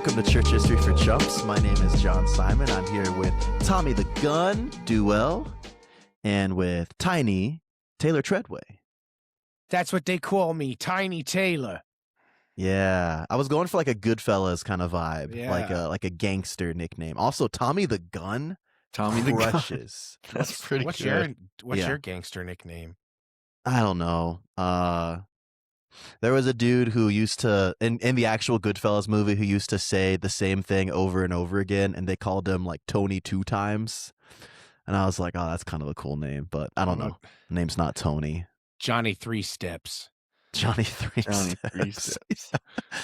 Welcome to Church History for Chumps. My name is John Simon. I'm here with Tommy the Gun, Duell, and with Tiny Taylor Treadway. That's what they call me, Tiny Taylor. Yeah, I was going for like a Goodfellas kind of vibe, Yeah. like a gangster nickname. Also, Tommy the Gun. Tommy the Gun. Crushes. That's pretty What's good. your gangster nickname? I don't know. There was a dude who used to, in the actual Goodfellas movie, who used to say the same thing over and over again, and they called him like Tony 2 times. And I was like, oh, that's kind of a cool name, but I don't know. Name's not Tony. Johnny 3 Steps. Johnny Three Steps.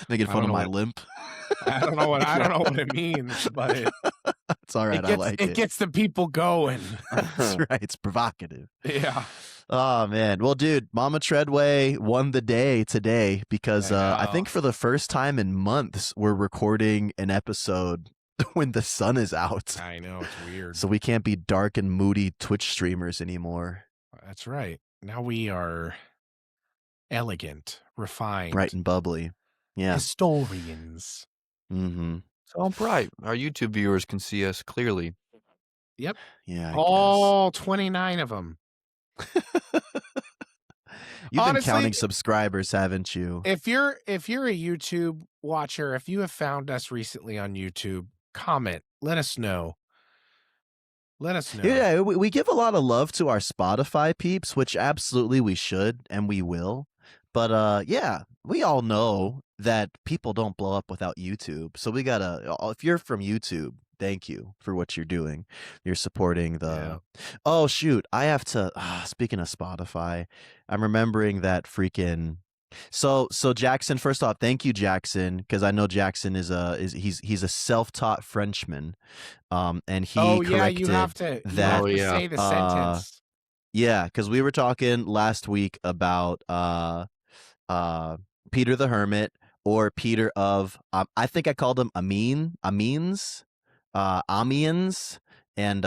Making fun of my limp. I don't know what it means, but it's all right. I like it. It gets the people going. That's right. It's provocative. Yeah. Oh man. Well, dude, Mama Treadway won the day today because I think for the first time in months we're recording an episode when the sun is out. I know, it's weird. So we can't be dark and moody Twitch streamers anymore. That's right. Now we are elegant, refined, bright and bubbly. Yeah. Historians. Mm-hmm. So bright. Our YouTube viewers can see us clearly. Yep. Yeah. All 29 of them. You've Honestly, been counting subscribers, haven't you? If you're a YouTube watcher, if you have found us recently on YouTube, comment. Let us know. Yeah, we give a lot of love to our Spotify peeps, which absolutely we should and we will. But yeah, we all know that people don't blow up without YouTube. So we gotta, if you're from YouTube, thank you for what you're doing. You're supporting the. Yeah. Oh shoot, I have to. Speaking of Spotify, I'm remembering that freaking. So Jackson, first off, thank you, Jackson, because I know Jackson he's a self-taught Frenchman, and he corrected you have to say the sentence. Yeah, because we were talking last week about Peter the Hermit, or Peter of I think I called him Amiens, and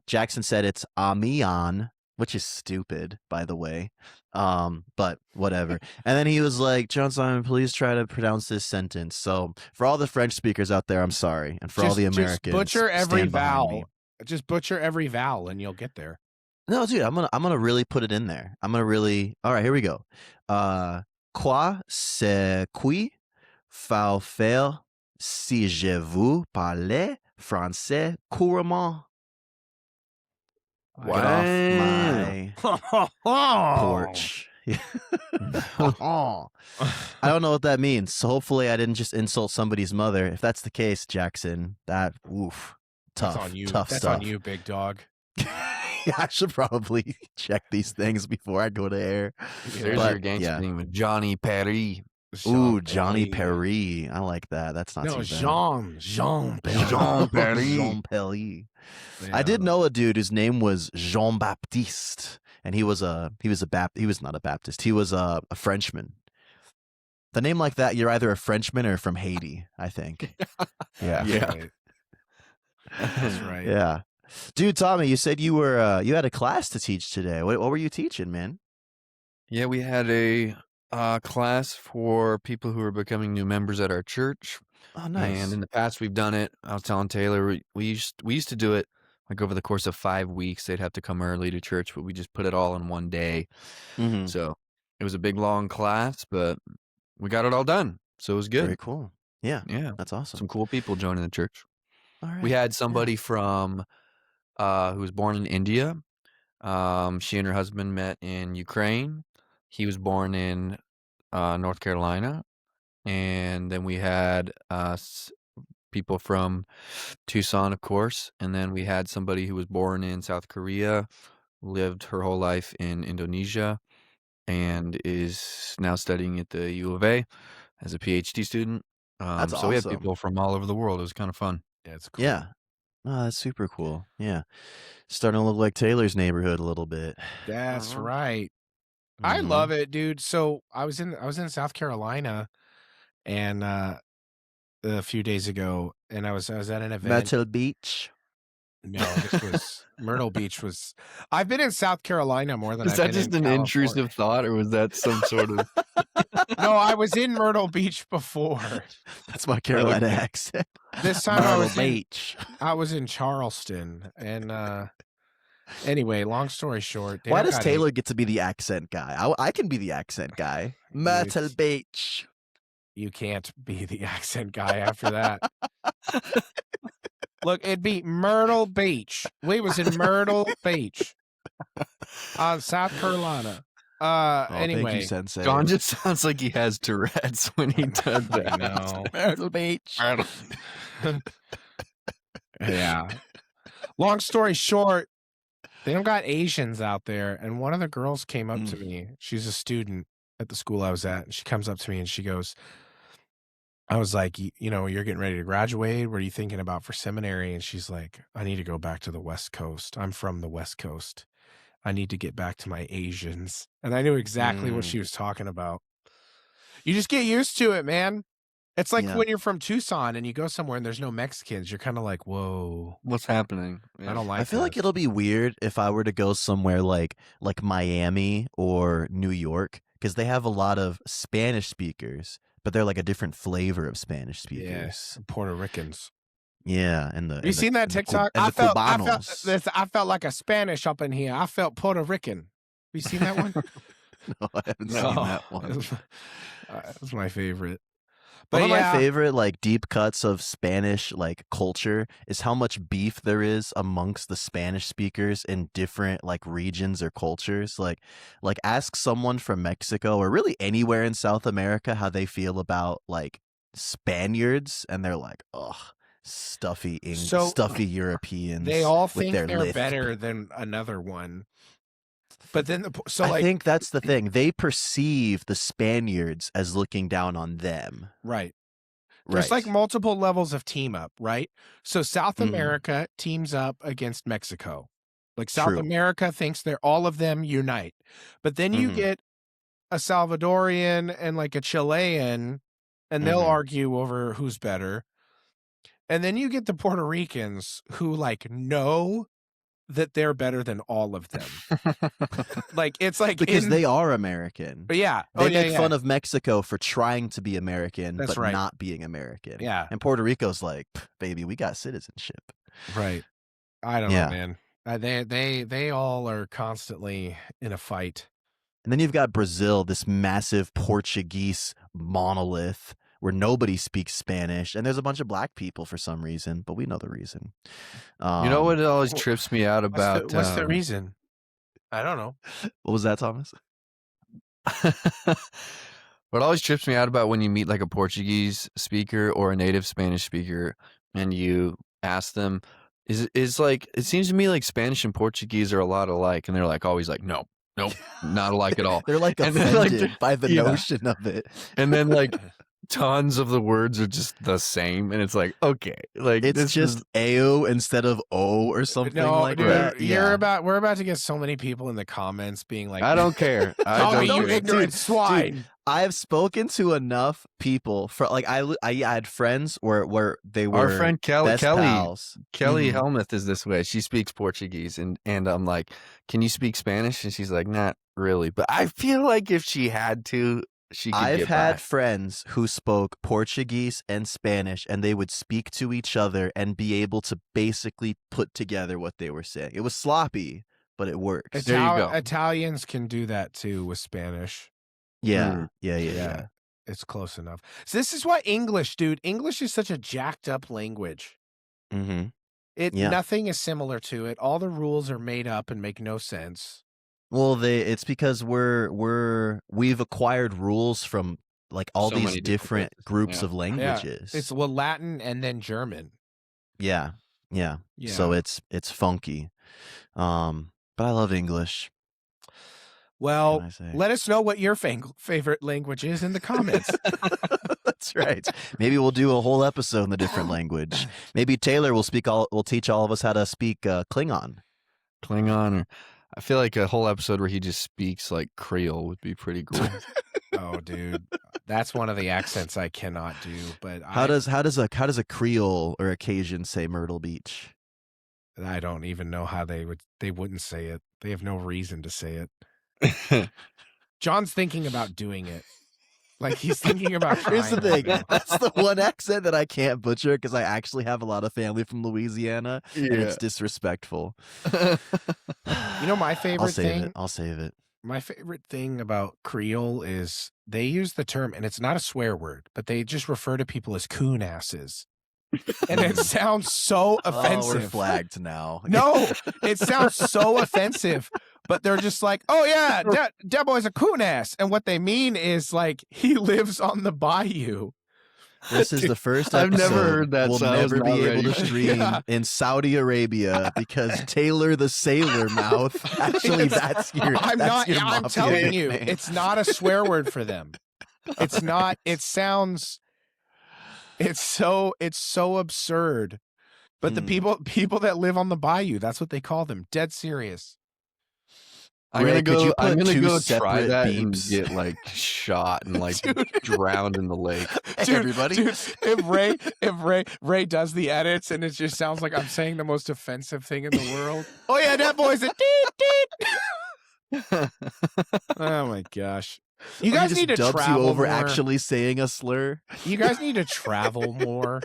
Jackson said it's Amiens, which is stupid, by the way. But whatever. And then he was like, John Simon, please try to pronounce this sentence. So for all the French speakers out there, I'm sorry. And for all the Americans, just butcher every vowel. Just butcher every vowel and you'll get there. No, dude, I'm gonna really put it in there. All right, here we go. Quoi c'est qui faut faire si je veux parler français couramment? Wow. Get off my porch. I don't know what that means. So hopefully I didn't just insult somebody's mother. If that's the case, Jackson, tough. That's on you. Tough that's stuff. On you, big dog. I should probably check these things before I go to air. There's your gangster name, Johnny Perry. Ooh, Johnny Perry. I like that. That's not too bad. Jean Perry. Jean Perry. Yeah. I did know a dude whose name was Jean Baptiste, and he was not a Baptist. He was a Frenchman. The name like that, you're either a Frenchman or from Haiti, I think. Yeah. Yeah. That's right. Yeah. Dude, Tommy, you said you had a class to teach today. What were you teaching, man? Yeah, we had a class for people who are becoming new members at our church. Oh, nice. And in the past, we've done it. I was telling Taylor, we used to do it like over the course of 5 weeks. They'd have to come early to church, but we just put it all in one day. Mm-hmm. So it was a big, long class, but we got it all done. So it was good. Very cool. Yeah. Yeah. That's awesome. Some cool people joining the church. All right. We had somebody from who was born in India. She and her husband met in Ukraine. He was born in North Carolina. And then we had people from Tucson, of course. And then we had somebody who was born in South Korea, lived her whole life in Indonesia, and is now studying at the U of A as a PhD student. That's awesome. We had people from all over the world. It was kind of fun. Yeah, it's cool. Yeah. Oh, that's super cool. Yeah. Starting to look like Taylor's neighborhood a little bit. That's right. Mm-hmm. I love it, dude. So I was in South Carolina and a few days ago, and I was at an event. Myrtle Beach. No, this was Myrtle Beach. I've been in South Carolina more than Is I've that been just in an California. intrusive thought, or was that some sort of No, I was in Myrtle Beach before. That's my Carolina Okay. accent. This time I Myrtle was in Beach. Charleston, and anyway, long story short, they Why don't does got Taylor get to be the accent guy? I can be the accent guy. Myrtle It's- Beach. You can't be the accent guy after that. Look, it'd be Myrtle Beach. We was in Myrtle Beach, South Carolina. Oh, thank Anyway, you, Sensei. John just sounds like he has Tourette's when he does I that. know. Myrtle Beach. Yeah. Long story short, they don't got Asians out there, and one of the girls came up to me. She's a student at the school I was at, and she comes up to me and she goes, I was like, you know, you're getting ready to graduate. What are you thinking about for seminary? And she's like, I need to go back to the West Coast. I'm from the West Coast. I need to get back to my Asians. And I knew exactly what she was talking about. You just get used to it, man. It's like when you're from Tucson and you go somewhere and there's no Mexicans, you're kind of like, whoa, What's happening? I don't like I feel like this. it'll be weird if I were to go somewhere like Miami or New York, because they have a lot of Spanish speakers, but they're like a different flavor of Spanish speakers. Yes, Puerto Ricans. Yeah, and the Have you seen that TikTok? I I felt like a Spanish up in here. I felt Puerto Rican. Have you seen that one? No, I haven't seen that one. That's my favorite. One But of yeah, my favorite like deep cuts of Spanish like culture is how much beef there is amongst the Spanish speakers in different like regions or cultures. Like ask someone from Mexico or really anywhere in South America how they feel about like Spaniards, and they're like, ugh, stuffy stuffy Europeans. they all with think their they're lift. better than another one. But then I think that's the thing. They perceive the Spaniards as looking down on them. right. There's like multiple levels of team up, right? So South America teams up against Mexico. Like South America thinks they're all of them unite. But then you get a Salvadorian and like a Chilean, and they'll argue over who's better. And then you get the Puerto Ricans who like know that they're better than all of them. Like it's like because they are American. But yeah, they make fun of Mexico for trying to be American, but not being American. Yeah, and Puerto Rico's like, baby, we got citizenship. Right. I don't know, man. They all are constantly in a fight. And then you've got Brazil, this massive Portuguese monolith where nobody speaks Spanish, and there's a bunch of black people for some reason, but we know the reason. You know what always trips me out about what's the reason? I don't know. What was that, Thomas? What always trips me out about when you meet like a Portuguese speaker or a native Spanish speaker and you ask them, is like, it seems to me like Spanish and Portuguese are a lot alike, and they're like always like, nope, not alike at all. They're like offended by the notion of it. And then like tons of the words are just the same, and it's like, okay, like it's just "eu" instead of "o" or something like that. We're about to get so many people in the comments being like, I don't care. I don't ignorant swine. Dude, I have spoken to enough people for like I had friends where they were our friend Kelly pals. Kelly Helmuth is this way. She speaks Portuguese, and I'm like, can you speak Spanish? And she's like, not really, but I feel like if she had to, I've had friends who spoke Portuguese and Spanish, and they would speak to each other and be able to basically put together what they were saying. It was sloppy, but it works. There you go. Italians can do that too with Spanish. Yeah. It's close enough. So this is why English is such a jacked up language. Nothing is similar to it. All the rules are made up and make no sense. Well, it's because we've acquired rules from like all these different groups of languages. It's Latin and then German. Yeah. So it's funky. But I love English. Well, let us know what your favorite language is in the comments. That's right. Maybe we'll do a whole episode in the different language. Maybe Taylor will teach all of us how to speak Klingon. Or I feel like a whole episode where he just speaks like Creole would be pretty cool. Oh, dude, that's one of the accents I cannot do. But how does a Creole or a Cajun say Myrtle Beach? I don't even know how they wouldn't say it. They have no reason to say it. John's thinking about doing it. Like he's thinking about Here's the trying thing. to. That's the one accent that I can't butcher because I actually have a lot of family from Louisiana, and it's disrespectful. You know, my favorite thing. I'll save it. My favorite thing about Creole is they use the term, and it's not a swear word, but they just refer to people as coon asses. And it sounds so offensive. Oh, we're flagged now. No, it sounds so offensive, but they're just like, oh yeah, that boy's a coon ass. And what they mean is like, he lives on the bayou. This is the first I've episode never heard that, we'll so I was never be not able to ready. stream in Saudi Arabia because Taylor the Sailor Mouth. Actually, that's your. I'm that's not. your I'm mafia telling you, nickname. it's not a swear word for them. It's not. It sounds. It's so absurd. But the people that live on the bayou, that's what they call them. Dead serious. I'm Ray, gonna could you go. I'm put gonna two go try separate that beeps? and get like shot and like Dude. drowned in the lake. Hey, everybody. Dude, if Ray does the edits and it just sounds like I'm saying the most offensive thing in the world. Oh yeah, that boy's a deet. Oh my gosh. You Or guys he just need to dubs travel you over more. actually saying a slur. You guys need to travel more.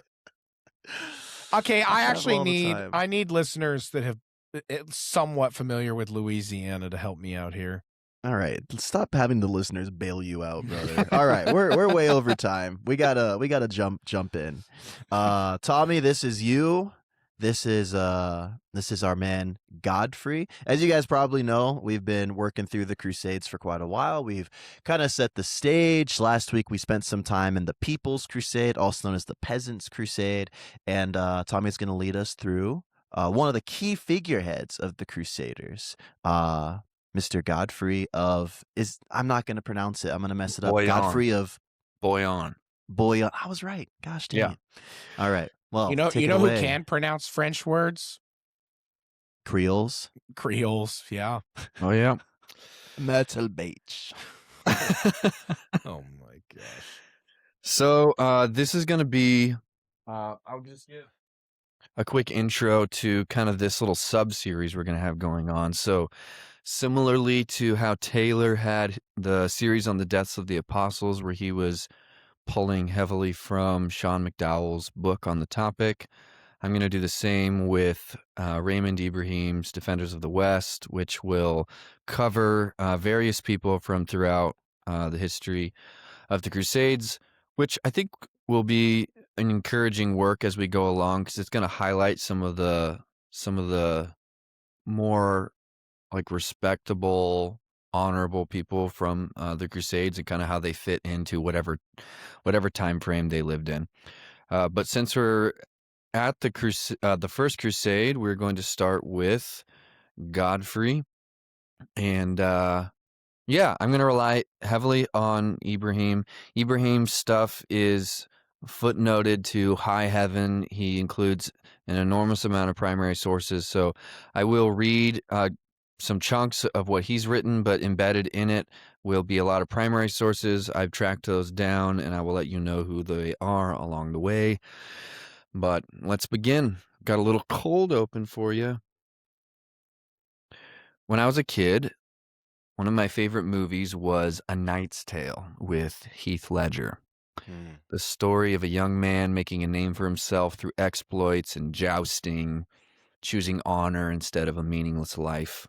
Okay, I travel actually all the time. I need listeners that have somewhat familiar with Louisiana to help me out here. All right, stop having the listeners bail you out, brother. All right, we're way over time. We gotta jump in. Tommy, this is you. This is our man Godfrey. As you guys probably know, we've been working through the Crusades for quite a while. We've kind of set the stage. Last week we spent some time in the People's Crusade, also known as the Peasants' Crusade, and Tommy's going to lead us through one of the key figureheads of the Crusaders, Mr. Godfrey of I'm not going to pronounce it. I'm going to mess it up. Bouillon. Godfrey of Bouillon. Bouillon. I was right. Gosh dang it. All right. Well, You know take it who away. can pronounce French words? Creoles. Creoles, yeah. Oh yeah. Myrtle Beach. Oh my gosh. So this is going to be, I'll just give a quick intro to kind of this little sub-series we're going to have going on. So similarly to how Taylor had the series on the deaths of the apostles, where he was pulling heavily from Sean McDowell's book on the topic, I'm going to do the same with Raymond Ibrahim's Defenders of the West, which will cover various people from throughout the history of the Crusades, which I think will be an encouraging work as we go along, because it's going to highlight some of the more like respectable, honorable people from the Crusades and kind of how they fit into whatever time frame they lived in. But since we're at the First Crusade, we're going to start with Godfrey, and yeah, I'm going to rely heavily on Ibrahim. Ibrahim's stuff is footnoted to high heaven. He includes an enormous amount of primary sources, so I will read some chunks of what he's written, but embedded in it will be a lot of primary sources. I've tracked those down, and I will let you know who they are along the way. But let's begin. Got a little cold open for you. When I was a kid, one of my favorite movies was A Knight's Tale with Heath Ledger. The story of a young man making a name for himself through exploits and jousting, choosing honor instead of a meaningless life.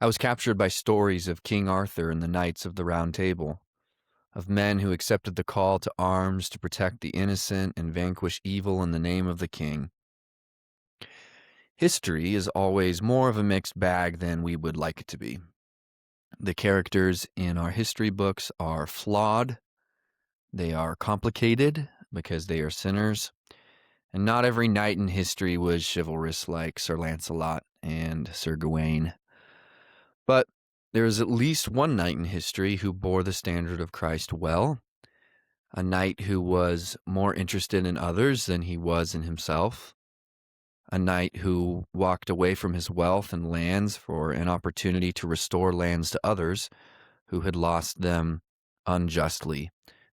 I was captured by stories of King Arthur and the Knights of the Round Table, of men who accepted the call to arms to protect the innocent and vanquish evil in the name of the king. History is always more of a mixed bag than we would like it to be. The characters in our history books are flawed, they are complicated because they are sinners, and not every knight in history was chivalrous like Sir Lancelot and Sir Gawain. But there is at least one knight in history who bore the standard of Christ well, a knight who was more interested in others than he was in himself, a knight who walked away from his wealth and lands for an opportunity to restore lands to others who had lost them unjustly.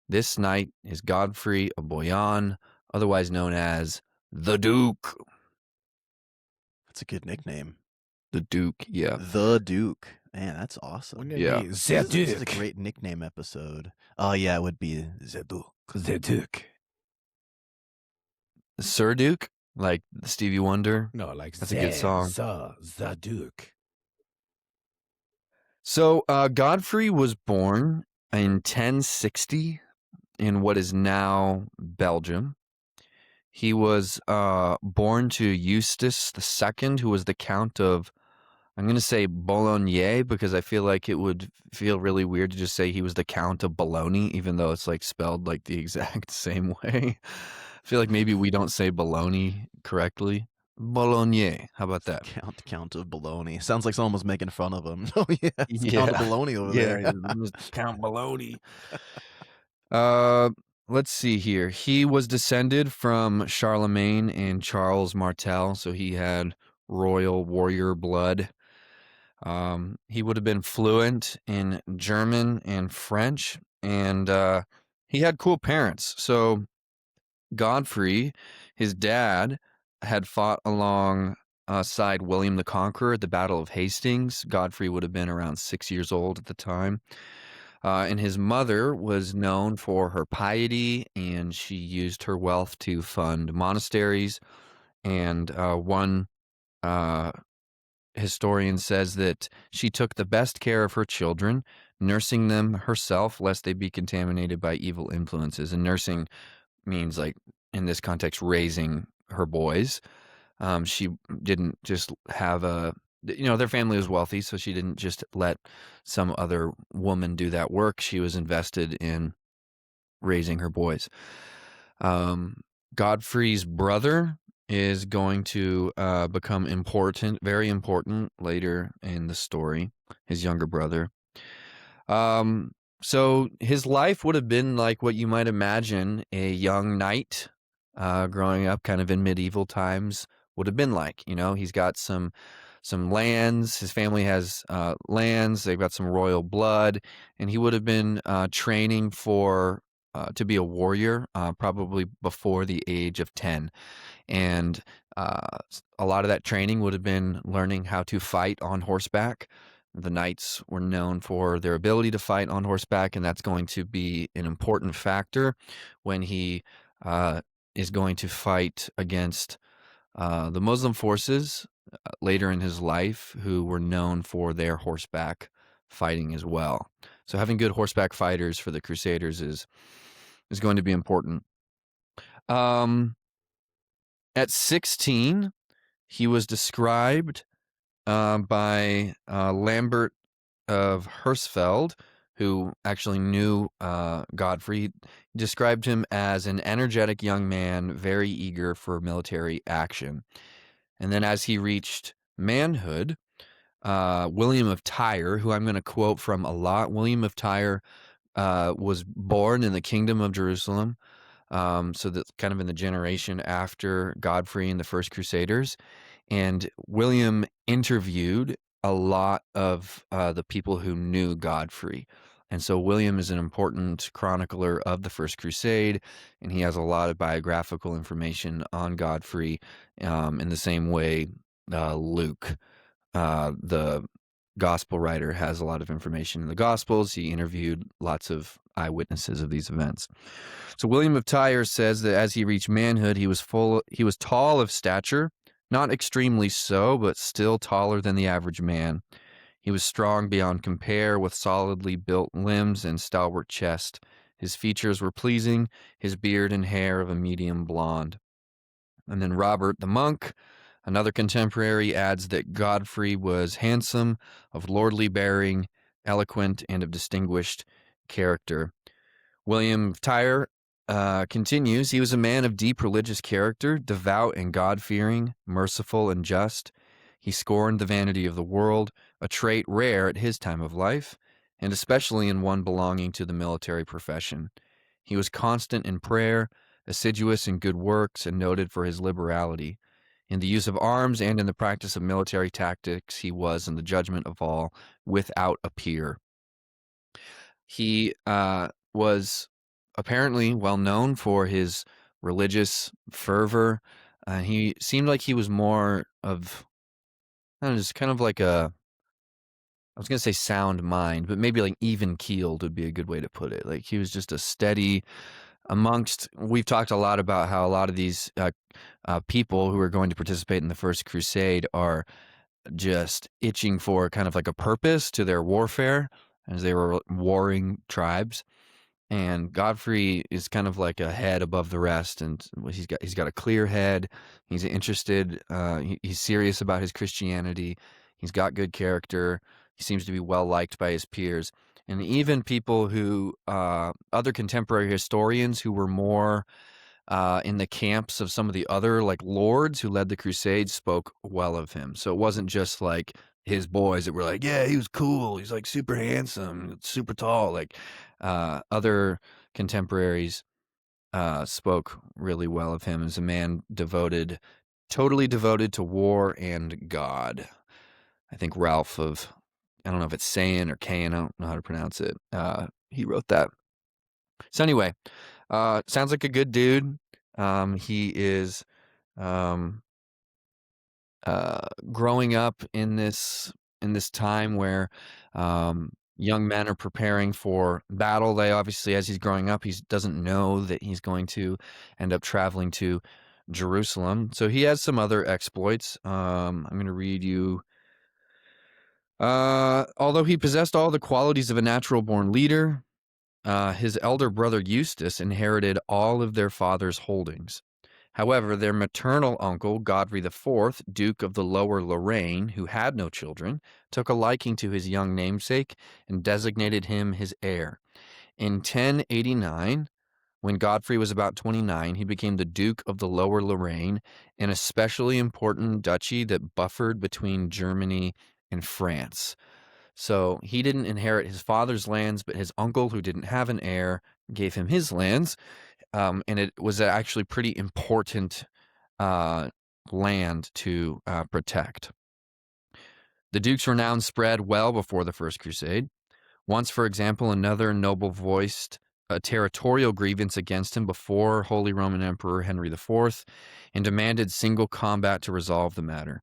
This knight is Godfrey of Bouillon, otherwise known as the Duke. That's a good nickname. The Duke, yeah. The Duke. Man, that's awesome. Wouldn't it Yeah. be This is a Zeduk? great nickname episode. Oh yeah, it would be Zeduk. Zeduk. Sir Duke, like Stevie Wonder. No, like That's a good song. Zaduk. So Godfrey was born in 1060 in what is now Belgium. He was born to Eustace II, who was the Count of, I'm going to say Bologna, because I feel like it would feel really weird to just say he was the Count of Bologna, even though it's like spelled like the exact same way. I feel like maybe we don't say Bologna correctly. Bologna. How about that? Count of Baloney. Sounds like someone was making fun of him. Oh yeah, it's Count of Baloney over there. Count Bologna. Let's see here. He was descended from Charlemagne and Charles Martel, so he had royal warrior blood. He would have been fluent in German and French, and he had cool parents. So Godfrey, his dad, had fought alongside William the Conqueror at the Battle of Hastings. Godfrey would have been around 6 years old at the time. And his mother was known for her piety, and she used her wealth to fund monasteries. And one historian says that she took the best care of her children, nursing them herself lest they be contaminated by evil influences. And nursing means, like, in this context, raising her boys. She didn't just have their family was wealthy, so she didn't just let some other woman do that work. She was invested in raising her boys. Godfrey's brother is going to become important, very important later in the story, his younger brother. So his life would have been like what you might imagine a young knight growing up kind of in medieval times would have been like. He's got some lands. His family has lands. They've got some royal blood, and he would have been training for to be a warrior probably before the age of 10. And a lot of that training would have been learning how to fight on horseback. The knights were known for their ability to fight on horseback, and that's going to be an important factor when he is going to fight against the Muslim forces later in his life, who were known for their horseback fighting as well. So having good horseback fighters for the Crusaders is going to be important. At 16, he was described by Lambert of Hersfeld, who actually knew Godfrey. He described him as an energetic young man, very eager for military action. And then as he reached manhood, William of Tyre, who I'm going to quote from a lot, William of Tyre was born in the Kingdom of Jerusalem. So that's kind of in the generation after Godfrey and the First Crusaders. And William interviewed a lot of the people who knew Godfrey. And so William is an important chronicler of the First Crusade, and he has a lot of biographical information on Godfrey in the same way Luke, the gospel writer, has a lot of information in the Gospels. He interviewed lots of eyewitnesses of these events. So William of Tyre says that as he reached manhood, he was tall of stature, not extremely so, but still taller than the average man. He was strong beyond compare, with solidly built limbs and stalwart chest. His features were pleasing, his beard and hair of a medium blonde. And then Robert the monk, another contemporary, adds that Godfrey was handsome, of lordly bearing, eloquent, and of distinguished character. William of Tyre continues, he was a man of deep religious character, devout and God-fearing, merciful and just. He scorned the vanity of the world, a trait rare at his time of life, and especially in one belonging to the military profession. He was constant in prayer, assiduous in good works, and noted for his liberality. In the use of arms and in the practice of military tactics, he was, in the judgment of all, without a peer. He was apparently well known for his religious fervor. He seemed like he was more of, I don't know, just kind of like a was going to say sound mind, but maybe like even keeled would be a good way to put it. Like he was just a steady we've talked a lot about how a lot of these people who are going to participate in the First Crusade are just itching for kind of like a purpose to their warfare as they were warring tribes. And Godfrey is kind of like a head above the rest, and he's got a clear head. He's interested. He's serious about his Christianity. He's got good character. He seems to be well liked by his peers, and even people who other contemporary historians who were more in the camps of some of the other like lords who led the Crusades spoke well of him. So it wasn't just like his boys that were like, yeah, he was cool. He's like super handsome, super tall. Like other contemporaries spoke really well of him as a man totally devoted to war and God. I think Ralph I don't know if it's Sayin or Cain, I don't know how to pronounce it. He wrote that. So anyway, sounds like a good dude. He is growing up in this time where young men are preparing for battle. They obviously, as he's growing up, he doesn't know that he's going to end up traveling to Jerusalem. So he has some other exploits. I'm going to read you. Although he possessed all the qualities of a natural-born leader, his elder brother Eustace inherited all of their father's holdings. However, their maternal uncle, Godfrey IV, Duke of the Lower Lorraine, who had no children, took a liking to his young namesake and designated him his heir. In 1089, when Godfrey was about 29, he became the Duke of the Lower Lorraine, an especially important duchy that buffered between Germany and France. So he didn't inherit his father's lands, but his uncle, who didn't have an heir, gave him his lands. And it was actually pretty important land to protect. The Duke's renown spread well before the First Crusade. Once, for example, another noble voiced a territorial grievance against him before Holy Roman Emperor Henry IV and demanded single combat to resolve the matter.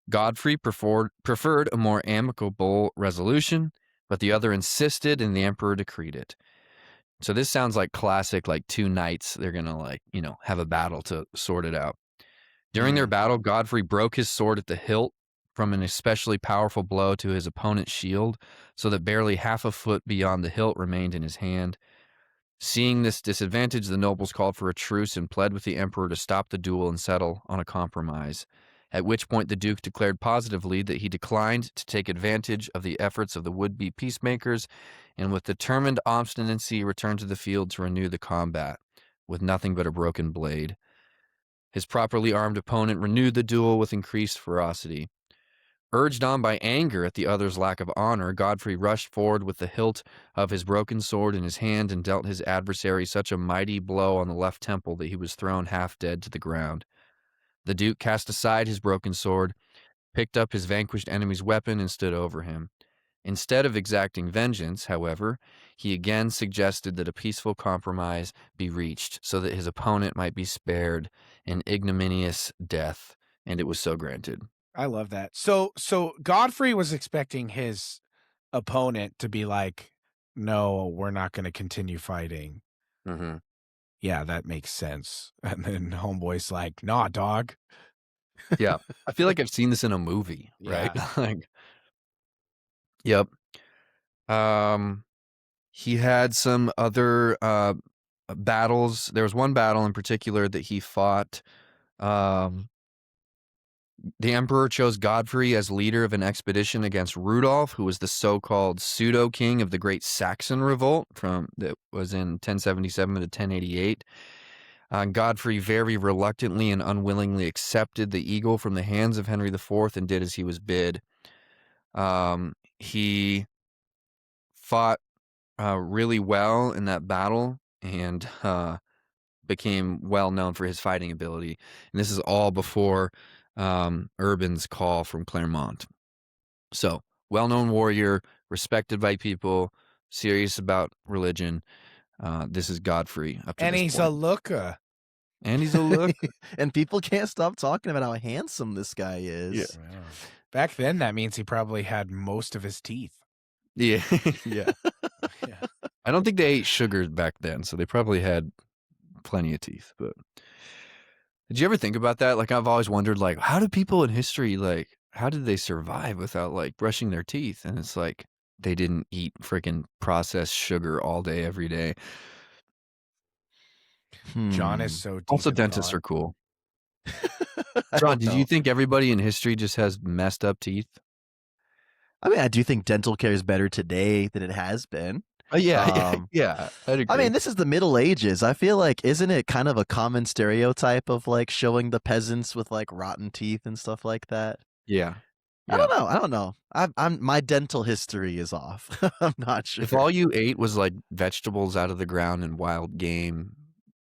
Godfrey preferred a more amicable resolution, but the other insisted and the emperor decreed it. So this sounds like classic, like two knights, they're going to have a battle to sort it out. During their battle, Godfrey broke his sword at the hilt from an especially powerful blow to his opponent's shield, so that barely half a foot beyond the hilt remained in his hand. Seeing this disadvantage, the nobles called for a truce and pled with the emperor to stop the duel and settle on a compromise, at which point the Duke declared positively that he declined to take advantage of the efforts of the would-be peacemakers, and with determined obstinacy returned to the field to renew the combat, with nothing but a broken blade. His properly armed opponent renewed the duel with increased ferocity. Urged on by anger at the other's lack of honor, Godfrey rushed forward with the hilt of his broken sword in his hand and dealt his adversary such a mighty blow on the left temple that he was thrown half dead to the ground. The Duke cast aside his broken sword, picked up his vanquished enemy's weapon, and stood over him. Instead of exacting vengeance, however, he again suggested that a peaceful compromise be reached so that his opponent might be spared an ignominious death, and it was so granted. I love that. So Godfrey was expecting his opponent to be like, no, we're not going to continue fighting. Mm-hmm. Yeah, that makes sense. And then Homeboy's like, nah, dog. Yeah. I feel like I've seen this in a movie, right? Like, yep. He had some other battles. There was one battle in particular that he fought. The emperor chose Godfrey as leader of an expedition against Rudolf, who was the so-called pseudo-king of the Great Saxon Revolt that was in 1077 to 1088. Godfrey very reluctantly and unwillingly accepted the eagle from the hands of Henry IV and did as he was bid. He fought really well in that battle and became well known for his fighting ability. And this is all before Urban's call from Clermont. So, well-known warrior, respected by people, serious about religion. This is Godfrey up to and this he's point. a looker. And he's a look. And people can't stop talking about how handsome this guy is. Yeah. Back then, that means he probably had most of his teeth. Yeah. Yeah. Yeah. I don't think they ate sugar back then, so they probably had plenty of teeth. But did you ever think about that? Like, I've always wondered, like, how do people in history, like, how did they survive without like brushing their teeth? And it's like they didn't eat freaking processed sugar all day, every day. John is so deep Also, in dentists thought. are cool. I John, don't did you know. think everybody in history just has messed up teeth? I mean, I do think dental care is better today than it has been. Yeah, yeah, I'd agree. I mean, this is the Middle Ages. I feel like, isn't it kind of a common stereotype of like showing the peasants with like rotten teeth and stuff like that? Yeah. I don't know. I'm my dental history is off. I'm not sure. If all you ate was like vegetables out of the ground and wild game,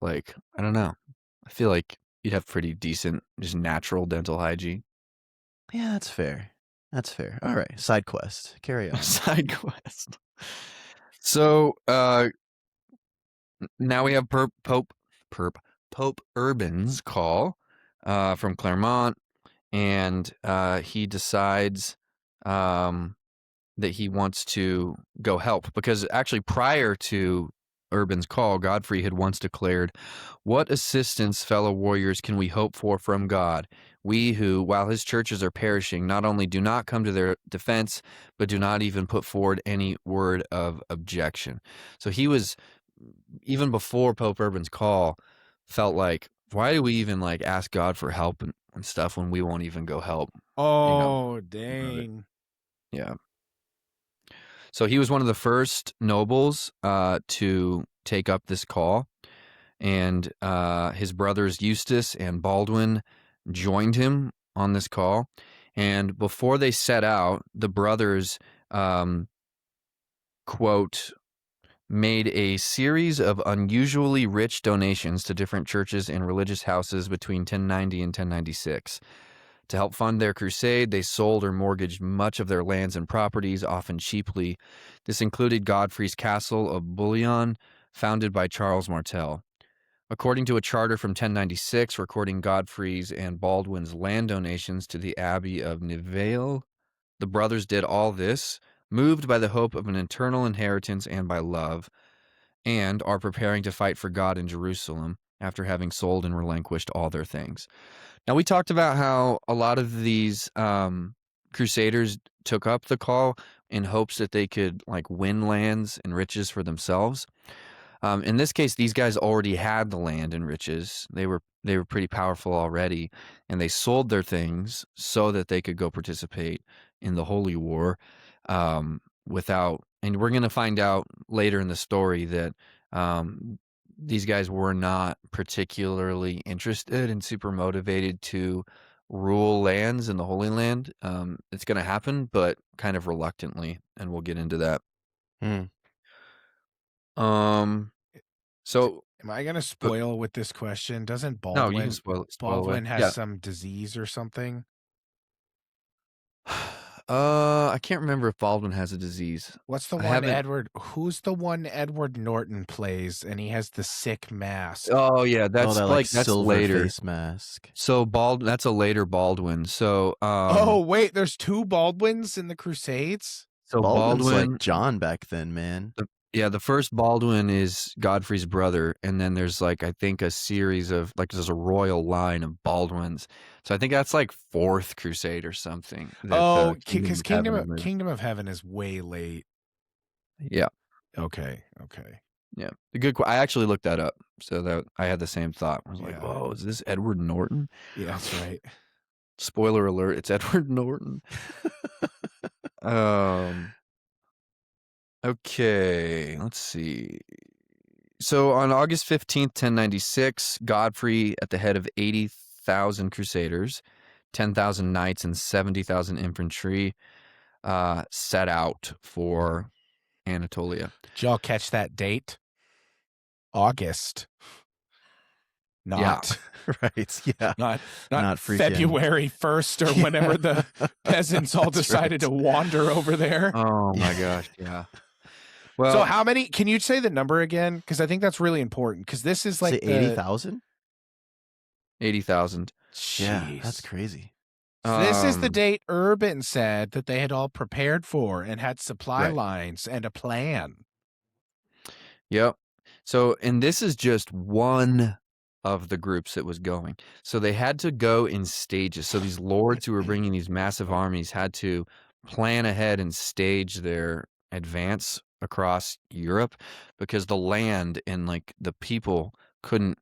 like, I don't know. I feel like you'd have pretty decent, just natural dental hygiene. Yeah, that's fair. That's fair. All right, side quest. Carry on. Side quest. So, now we have Pope Urban's call from Clermont, and he decides that he wants to go help, because actually prior to Urban's call, Godfrey had once declared, "What assistance, fellow warriors, can we hope for from God? We who, while his churches are perishing, not only do not come to their defense, but do not even put forward any word of objection." So he was, even before Pope Urban's call, felt like, why do we even like ask God for help and stuff when we won't even go help? Oh, dang. Yeah. So he was one of the first nobles to take up this call, and his brothers Eustace and Baldwin joined him on this call. And before they set out, the brothers, quote, made a series of unusually rich donations to different churches and religious houses between 1090 and 1096. To help fund their crusade, they sold or mortgaged much of their lands and properties, often cheaply. This included Godfrey's castle of Bouillon, founded by Charles Martel. According to a charter from 1096 recording Godfrey's and Baldwin's land donations to the Abbey of Nivelles, the brothers did all this, moved by the hope of an eternal inheritance and by love, and are preparing to fight for God in Jerusalem after having sold and relinquished all their things. Now, we talked about how a lot of these crusaders took up the call in hopes that they could like win lands and riches for themselves. In this case, these guys already had the land and riches. They were pretty powerful already, and they sold their things so that they could go participate in the Holy War without. And we're going to find out later in the story that these guys were not particularly interested and super motivated to rule lands in the Holy Land. It's going to happen, but kind of reluctantly, and we'll get into that. So am I going to spoil with this question? Doesn't no, you can spoil Baldwin away. has some disease or something? I can't remember if Baldwin has a disease. What's the one who's the one Edward Norton plays and he has the sick mask? Oh yeah, that's that that's silver later. face mask. So that's a later Baldwin. So oh wait, there's two Baldwins in the Crusades? So Baldwin's Baldwin, like John back then, man. The first Baldwin is Godfrey's brother, and then there's like, I think, a series of like, there's a royal line of Baldwins. So I think that's like Fourth Crusade or something. Oh, because Kingdom of Heaven is way late. Yeah. Okay. Yeah. I actually looked that up, so that I had the same thought. I was like, "Whoa, is this Edward Norton?" Yeah, that's right. Spoiler alert: it's Edward Norton. Okay, let's see. So on August 15th, 1096, Godfrey, at the head of 80,000 crusaders, 10,000 knights, and 70,000 infantry, set out for Anatolia. Did y'all catch that date? August. Not right. Yeah. Not February 1st or whenever the peasants all decided to wander over there. Oh my gosh. Yeah. Well, so how many, can you say the number again? Because I think that's really important, because this is like 80,000? 80,000. Yeah, that's crazy. So this is the Um, date Urban said that they had all prepared for and had supply Right. lines and a plan. yep. So, and this is just one of the groups that was going. So they had to go in stages. So these lords who were bringing these massive armies had to plan ahead and stage their advance across Europe because the land and like the people couldn't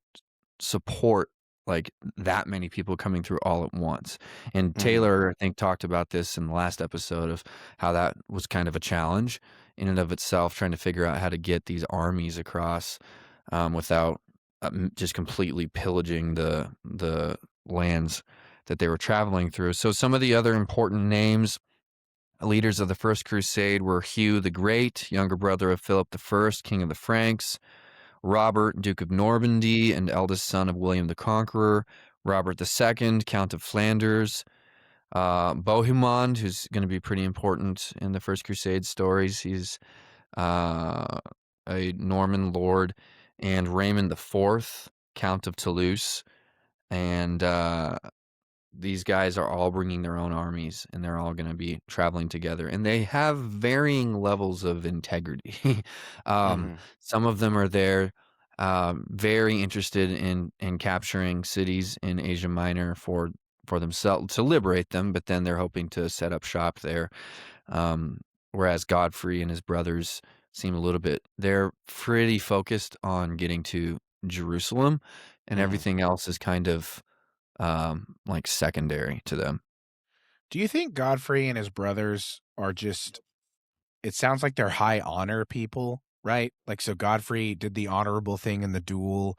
support like that many people coming through all at once. And Taylor, I think, talked about this in the last episode of how that was kind of a challenge in and of itself, trying to figure out how to get these armies across without just completely pillaging the lands that they were traveling through. So some of the other important names, leaders of the First Crusade, were Hugh the Great, younger brother of Philip I, King of the Franks; Robert, Duke of Normandy and eldest son of William the Conqueror; Robert II, Count of Flanders; Bohemond, who's going to be pretty important in the First Crusade stories. He's a Norman lord; and Raymond IV, Count of Toulouse. And these guys are all bringing their own armies, and they're all going to be traveling together, and they have varying levels of integrity. Some of them are there very interested in capturing cities in Asia Minor for themselves to liberate them, but then they're hoping to set up shop there. Whereas Godfrey and his brothers seem a little bit, they're pretty focused on getting to Jerusalem, and everything else is kind of like secondary to them. Do you think Godfrey and his brothers are just, it sounds like they're high honor people, right? Like, so Godfrey did the honorable thing in the duel,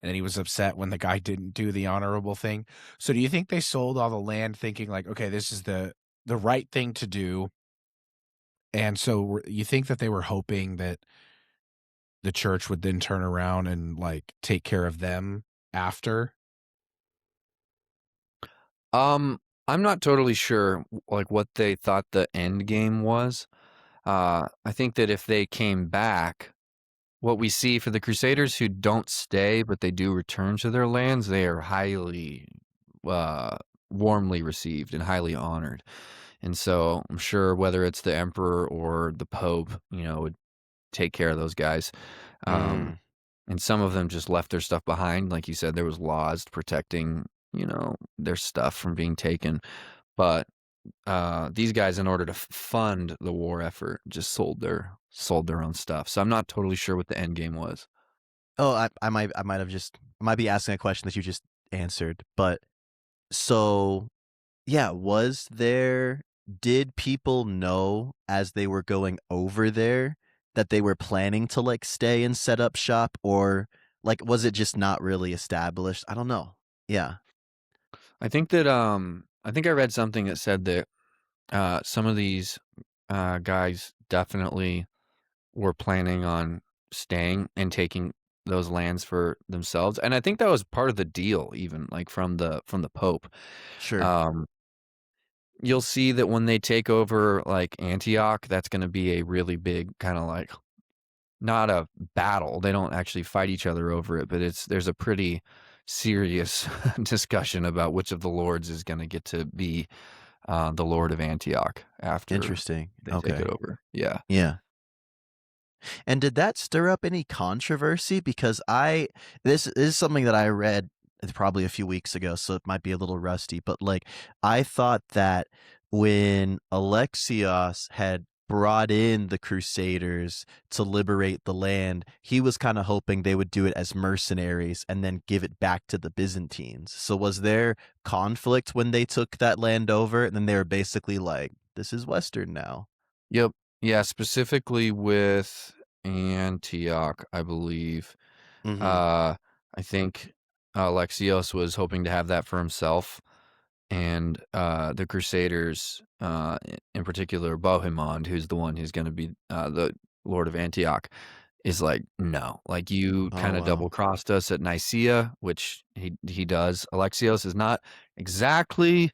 and then he was upset when the guy didn't do the honorable thing. So do you think they sold all the land thinking like, okay, this is the right thing to do? And so you think that they were hoping that the church would then turn around and like take care of them after? I'm not totally sure like what they thought the end game was. I think that if they came back, what we see for the Crusaders who don't stay but they do return to their lands, they are highly warmly received and highly honored. And so I'm sure whether it's the emperor or the pope, would take care of those guys. And some of them just left their stuff behind. Like you said, there was laws protecting, their stuff from being taken. But these guys, in order to fund the war effort, just sold their own stuff. So I'm not totally sure what the end game was. Oh, I might be asking a question that you just answered, but so yeah, did people know as they were going over there that they were planning to like stay and set up shop, or like was it just not really established? I don't know. Yeah. I think that I think I read something that said that some of these guys definitely were planning on staying and taking those lands for themselves, and I think that was part of the deal, even like from the Pope. Sure. You'll see that when they take over like Antioch, that's going to be a really big kind of like, not a battle. They don't actually fight each other over it, but there's a pretty serious discussion about which of the lords is going to get to be the Lord of Antioch after Interesting. they take it Okay. over. Yeah. Yeah. And did that stir up any controversy? Because this is something that I read probably a few weeks ago, so it might be a little rusty, but like I thought that when Alexios had brought in the Crusaders to liberate the land, he was kind of hoping they would do it as mercenaries and then give it back to the Byzantines. So was there conflict when they took that land over, and then they were basically like, this is Western now? Yep. Yeah, specifically with Antioch, I believe. I think Alexios was hoping to have that for himself, and the Crusaders, in particular Bohemond, who's the one who's going to be the Lord of Antioch, is like, no, like you Oh, kind of wow. double crossed us at Nicaea, which he does. Alexios is not exactly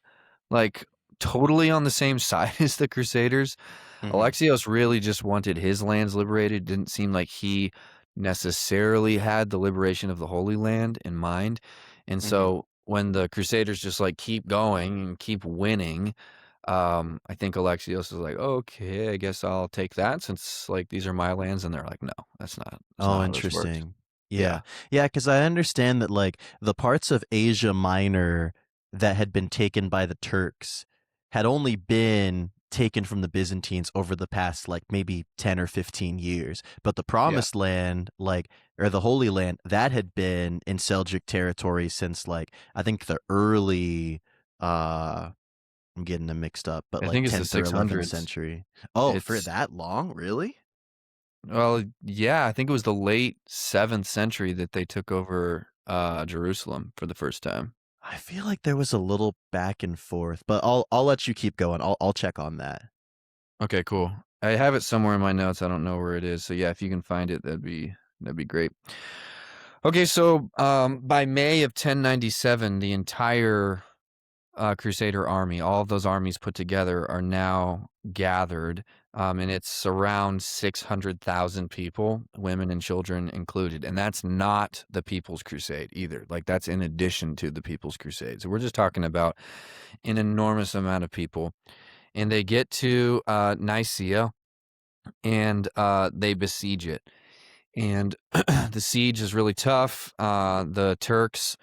like totally on the same side as the Crusaders. Alexios really just wanted his lands liberated. Didn't seem like he necessarily had the liberation of the Holy Land in mind. And so when the Crusaders just like keep going and keep winning, I think Alexios is like, okay, I guess I'll take that since like these are my lands, and they're like, no, that's Oh, not how this works. interesting. Yeah. Yeah, Yeah, because I understand that like the parts of Asia Minor that had been taken by the Turks had only been taken from the Byzantines over the past like maybe 10 or 15 years. But the Promised Land, like, or the Holy Land, that had been in Seljuk territory since like I think the early I'm getting them mixed up, but I like think it's the 10th or 11th 600s. century. Oh, for It's that long? Really? Well, yeah, I think it was the late 7th century that they took over Jerusalem for the first time. I feel like there was a little back and forth, but I'll let you keep going. I'll check on that. Okay, cool. I have it somewhere in my notes. I don't know where it is. So yeah, if you can find it, that'd be great. Okay, so by May of 1097, the entire Crusader army, all of those armies put together, are now gathered, and it's around 600,000 people, women and children included, and that's not the People's Crusade either. Like that's in addition to the People's Crusade. So we're just talking about an enormous amount of people, and they get to Nicaea, and they besiege it. And the siege is really tough. The Turks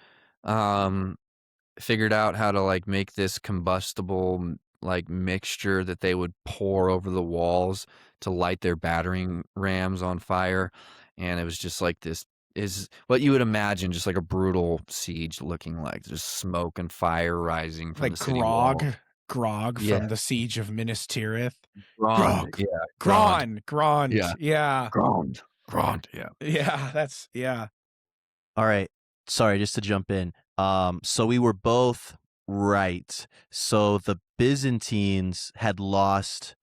figured out how to like make this combustible like mixture that they would pour over the walls to light their battering rams on fire, and it was just like this is what you would imagine just like a brutal siege looking like, just smoke and fire rising from Like the city wall. Grog Yeah, from the Siege of Minas Tirith. Grond, Grog. yeah, Grond, Grond. yeah, Yeah. Grond, yeah. Yeah. That's, yeah. All right. Sorry, just to jump in. So we were both right. So the Byzantines had lost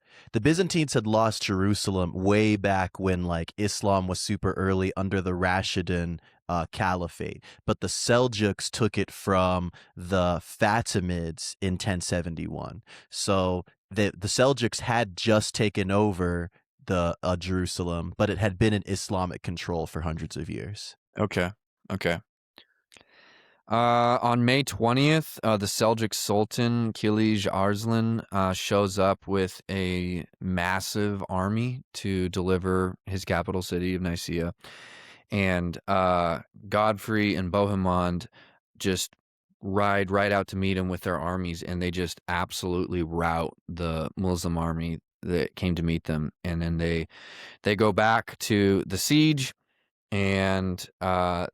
Jerusalem way back when like Islam was super early under the Rashidun Caliphate, but the Seljuks took it from the Fatimids in 1071. So the Seljuks had just taken over the Jerusalem, but it had been in Islamic control for hundreds of years. Okay. On May 20th, the Seljuk Sultan Kilij Arslan shows up with a massive army to deliver his capital city of Nicaea, and Godfrey and Bohemond just ride right out to meet him with their armies, and they just absolutely rout the Muslim army that came to meet them, and then they go back to the siege, and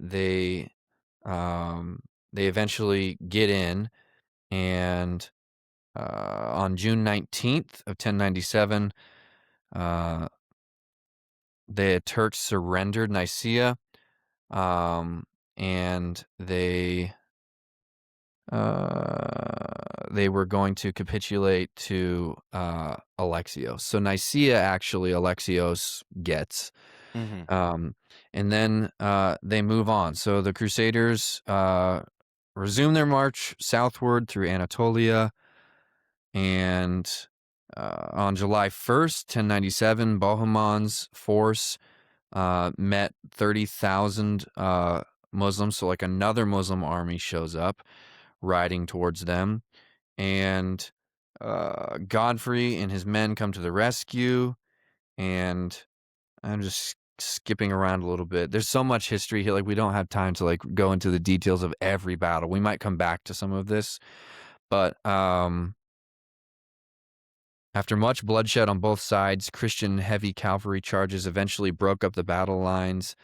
they eventually get in, and on June 19th of 1097, the Turks surrendered Nicaea, and they were going to capitulate to Alexios. So Nicaea, actually, Alexios gets. Mm-hmm. And then they move on. So the Crusaders resume their march southward through Anatolia, and on July 1st, 1097, Bohemond's force met 30,000 Muslims. So like another Muslim army shows up riding towards them, and Godfrey and his men come to the rescue, and I'm just skipping around a little bit. There's so much history here. Like we don't have time to like go into the details of every battle. We might come back to some of this, but after much bloodshed on both sides, Christian heavy cavalry charges eventually broke up the battle lines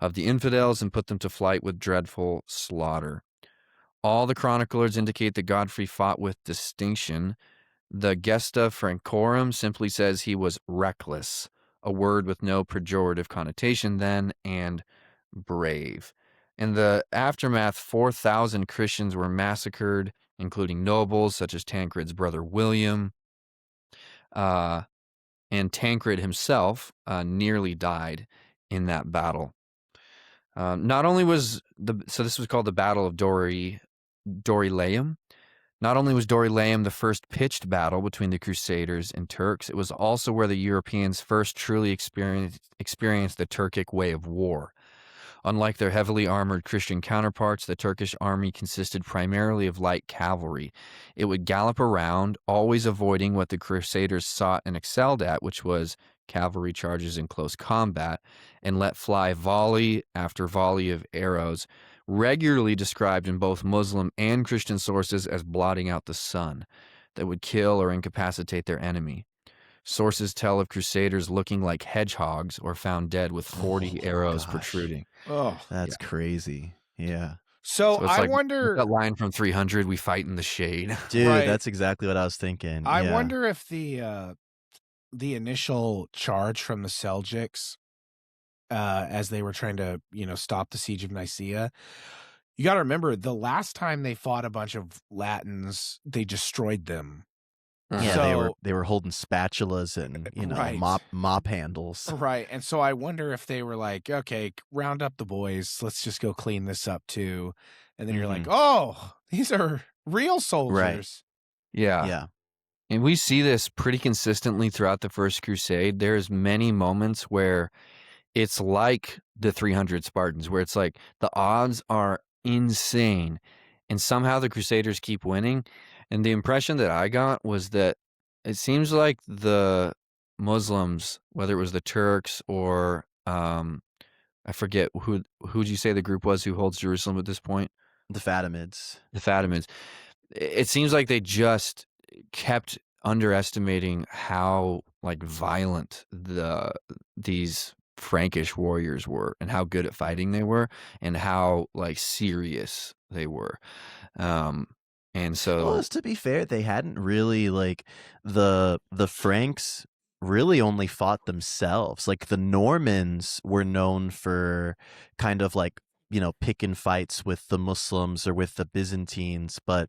of the infidels and put them to flight with dreadful slaughter. All the chroniclers indicate that Godfrey fought with distinction. The Gesta Francorum simply says he was reckless, a word with no pejorative connotation then, and brave. In the aftermath, 4,000 Christians were massacred, including nobles such as Tancred's brother William, and Tancred himself nearly died in that battle. Not only was so this was called the Battle of Dorylaeum. Not only was Dorylaeum the first pitched battle between the Crusaders and Turks, it was also where the Europeans first truly experienced the Turkic way of war. Unlike their heavily armored Christian counterparts, the Turkish army consisted primarily of light cavalry. It would gallop around, always avoiding what the Crusaders sought and excelled at, which was cavalry charges in close combat, and let fly volley after volley of arrows, regularly described in both Muslim and Christian sources as blotting out the sun, that would kill or incapacitate their enemy. Sources tell of Crusaders looking like hedgehogs or found dead with 40 arrows gosh. protruding. Oh, That's crazy. Yeah. so it's I like wonder. that line from 300, we fight in the shade. Dude, Right. that's exactly what I was thinking. I yeah. wonder if the initial charge from the Seljuks, as they were trying to, stop the siege of Nicaea. You got to remember, the last time they fought a bunch of Latins, they destroyed them. Yeah, So- they were holding spatulas and Right. mop handles. Right. And so I wonder if they were like, okay, round up the boys. Let's just go clean this up too. And then you're like, oh, these are real soldiers. Yeah. Yeah. And we see this pretty consistently throughout the First Crusade. There's many moments where it's like the 300 Spartans, where it's like the odds are insane, and somehow the Crusaders keep winning. And the impression that I got was that it seems like the Muslims, whether it was the Turks or I forget who'd you say the group was who holds Jerusalem at this point? The Fatimids. The Fatimids. It seems like they just kept underestimating how violent these Frankish warriors were, and how good at fighting they were, and how serious they were. And so, Well, to be fair, they hadn't really the Franks really only fought themselves. Like the Normans were known for kind of picking fights with the Muslims or with the Byzantines, but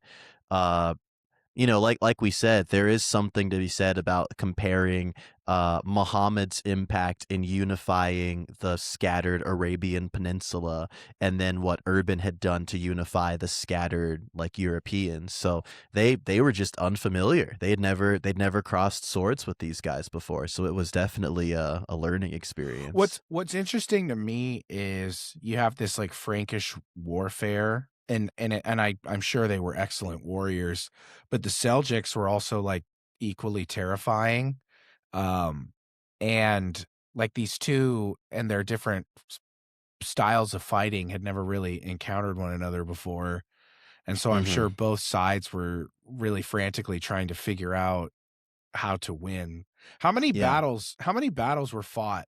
like we said, there is something to be said about comparing Muhammad's impact in unifying the scattered Arabian Peninsula and then what Urban had done to unify the scattered Europeans. So they were just unfamiliar. They'd never crossed swords with these guys before. So it was definitely a learning experience. What's interesting to me is you have this Frankish warfare, and I'm sure they were excellent warriors, but the Seljuks were also equally terrifying. And these two and their different styles of fighting had never really encountered one another before. And so I'm sure both sides were really frantically trying to figure out how to win. How many battles were fought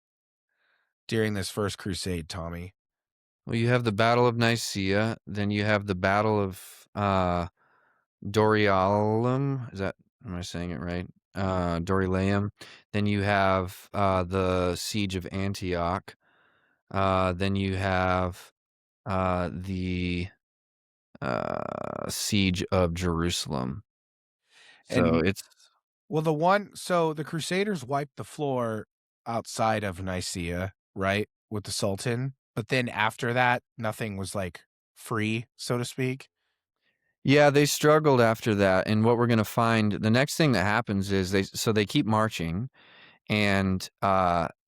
during this First Crusade, Tommy? well, you have the Battle of Nicaea, then you have the Battle of Dorialum. Am I saying it right? Dorilaeum. Then you have the Siege of Antioch. Then you have the Siege of Jerusalem. So the Crusaders wiped the floor outside of Nicaea, right, with the Sultan. But then after that, nothing was free, so to speak. Yeah, they struggled after that. And what we're going to find, the next thing that happens is they keep marching, and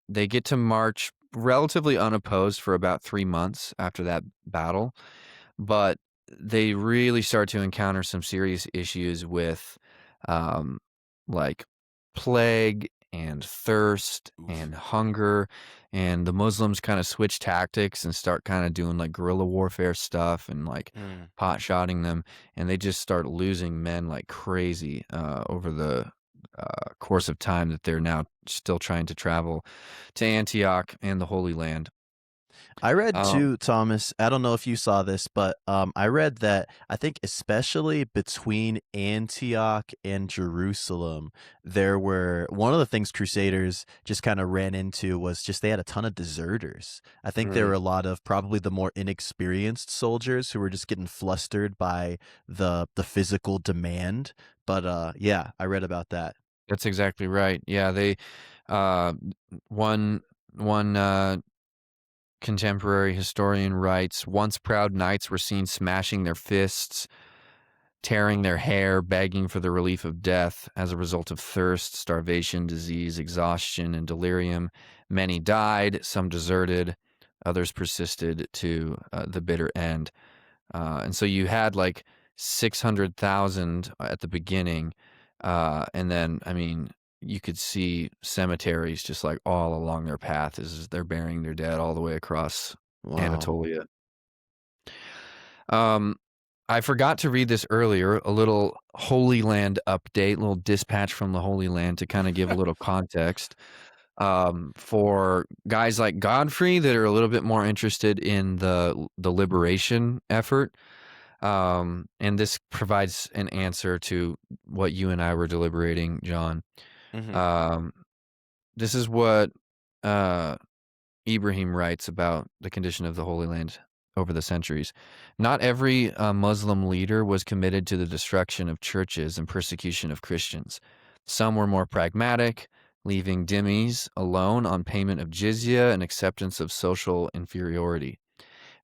they get to march relatively unopposed for about 3 months after that battle. But they really start to encounter some serious issues with plague and thirst and hunger, and the Muslims kind of switch tactics and start kind of doing guerrilla warfare stuff and pot shotting them, and they just start losing men like crazy over the course of time that they're now still trying to travel to Antioch and the Holy Land. I read too, Thomas, I don't know if you saw this, but I read that I think especially between Antioch and Jerusalem, one of the things Crusaders just kind of ran into was just they had a ton of deserters. I think there were a lot of probably the more inexperienced soldiers who were just getting flustered by the physical demand. But yeah, I read about that. That's exactly right. Yeah, they one contemporary historian writes, once proud knights were seen smashing their fists, tearing their hair, begging for the relief of death as a result of thirst, starvation, disease, exhaustion, and delirium. Many died, some deserted. Others persisted to the bitter end. And so you had like 600,000 at the beginning. And then, I mean, you could see cemeteries just like all along their path as they're burying their dead all the way across Anatolia. I forgot to read this earlier, a little Holy Land update, little dispatch from the Holy Land to kind of give a little context. For guys like Godfrey that are a little bit more interested in the liberation effort. And this provides an answer to what you and I were deliberating, John. This is what Ibrahim writes about the condition of the Holy Land over the centuries. Not every Muslim leader was committed to the destruction of churches and persecution of Christians. Some were more pragmatic, leaving dhimmis alone on payment of jizya and acceptance of social inferiority.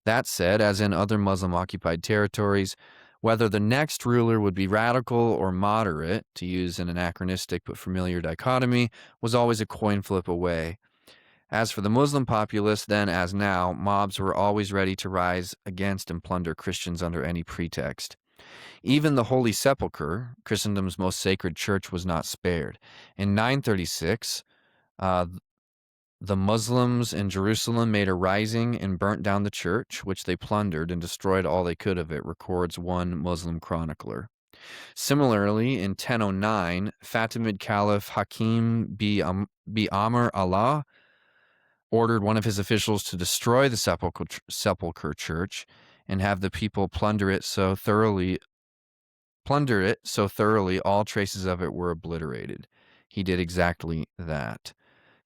That said, as in other Muslim-occupied territories, whether the next ruler would be radical or moderate, to use an anachronistic but familiar dichotomy, was always a coin flip away. As for the Muslim populace, then as now, mobs were always ready to rise against and plunder Christians under any pretext. Even the Holy Sepulchre, Christendom's most sacred church, was not spared. In 936, the Muslims in Jerusalem made a rising and burnt down the church, which they plundered and destroyed all they could of it, records one Muslim chronicler. Similarly, in 1009, Fatimid Caliph Hakim bi Amr Allah ordered one of his officials to destroy the Sepulchre church and have the people plunder it so thoroughly all traces of it were obliterated. He did exactly that.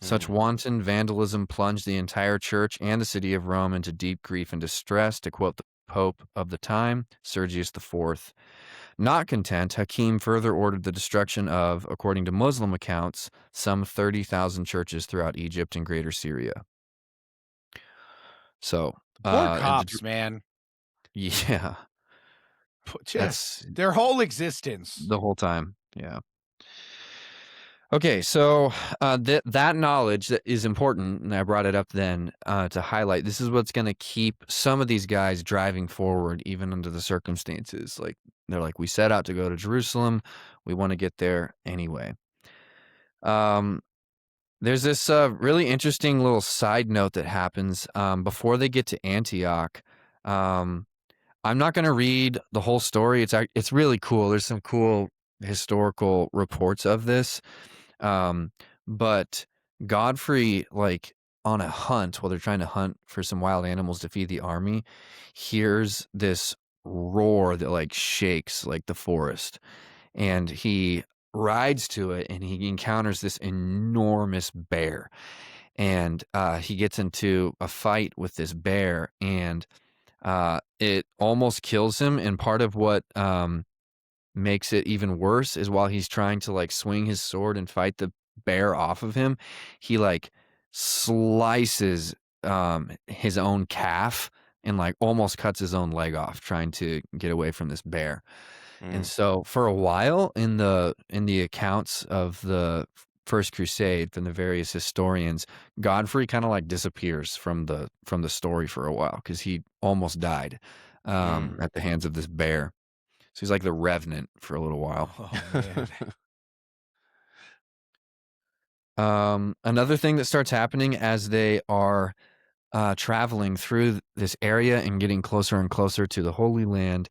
Such wanton vandalism plunged the entire church and the city of Rome into deep grief and distress, to quote the Pope of the time, Sergius IV. Not content, Hakim further ordered the destruction of, according to Muslim accounts, some 30,000 churches throughout Egypt and Greater Syria. So, poor cops, man. Yeah. Just their whole existence. The whole time, yeah. Okay, so that knowledge that is important, and I brought it up then to highlight, this is what's going to keep some of these guys driving forward, even under the circumstances. Like, they're like, we set out to go to Jerusalem. We want to get there anyway. There's this really interesting little side note that happens before they get to Antioch. I'm not going to read the whole story. It's really cool. There's some cool historical reports of this. But Godfrey, like on a hunt, while they're trying to hunt for some wild animals to feed the army, hears this roar that like shakes like the forest, and he rides to it and he encounters this enormous bear, and he gets into a fight with this bear, and it almost kills him. And part of what makes it even worse is while he's trying to like swing his sword and fight the bear off of him, he like slices his own calf and like almost cuts his own leg off trying to get away from this bear. And so for a while in the accounts of the First Crusade from the various historians, Godfrey kind of like disappears from the story for a while because he almost died at the hands of this bear. So he's like the revenant for a little while. Oh, man. Another thing that starts happening as they are traveling through this area and getting closer and closer to the Holy Land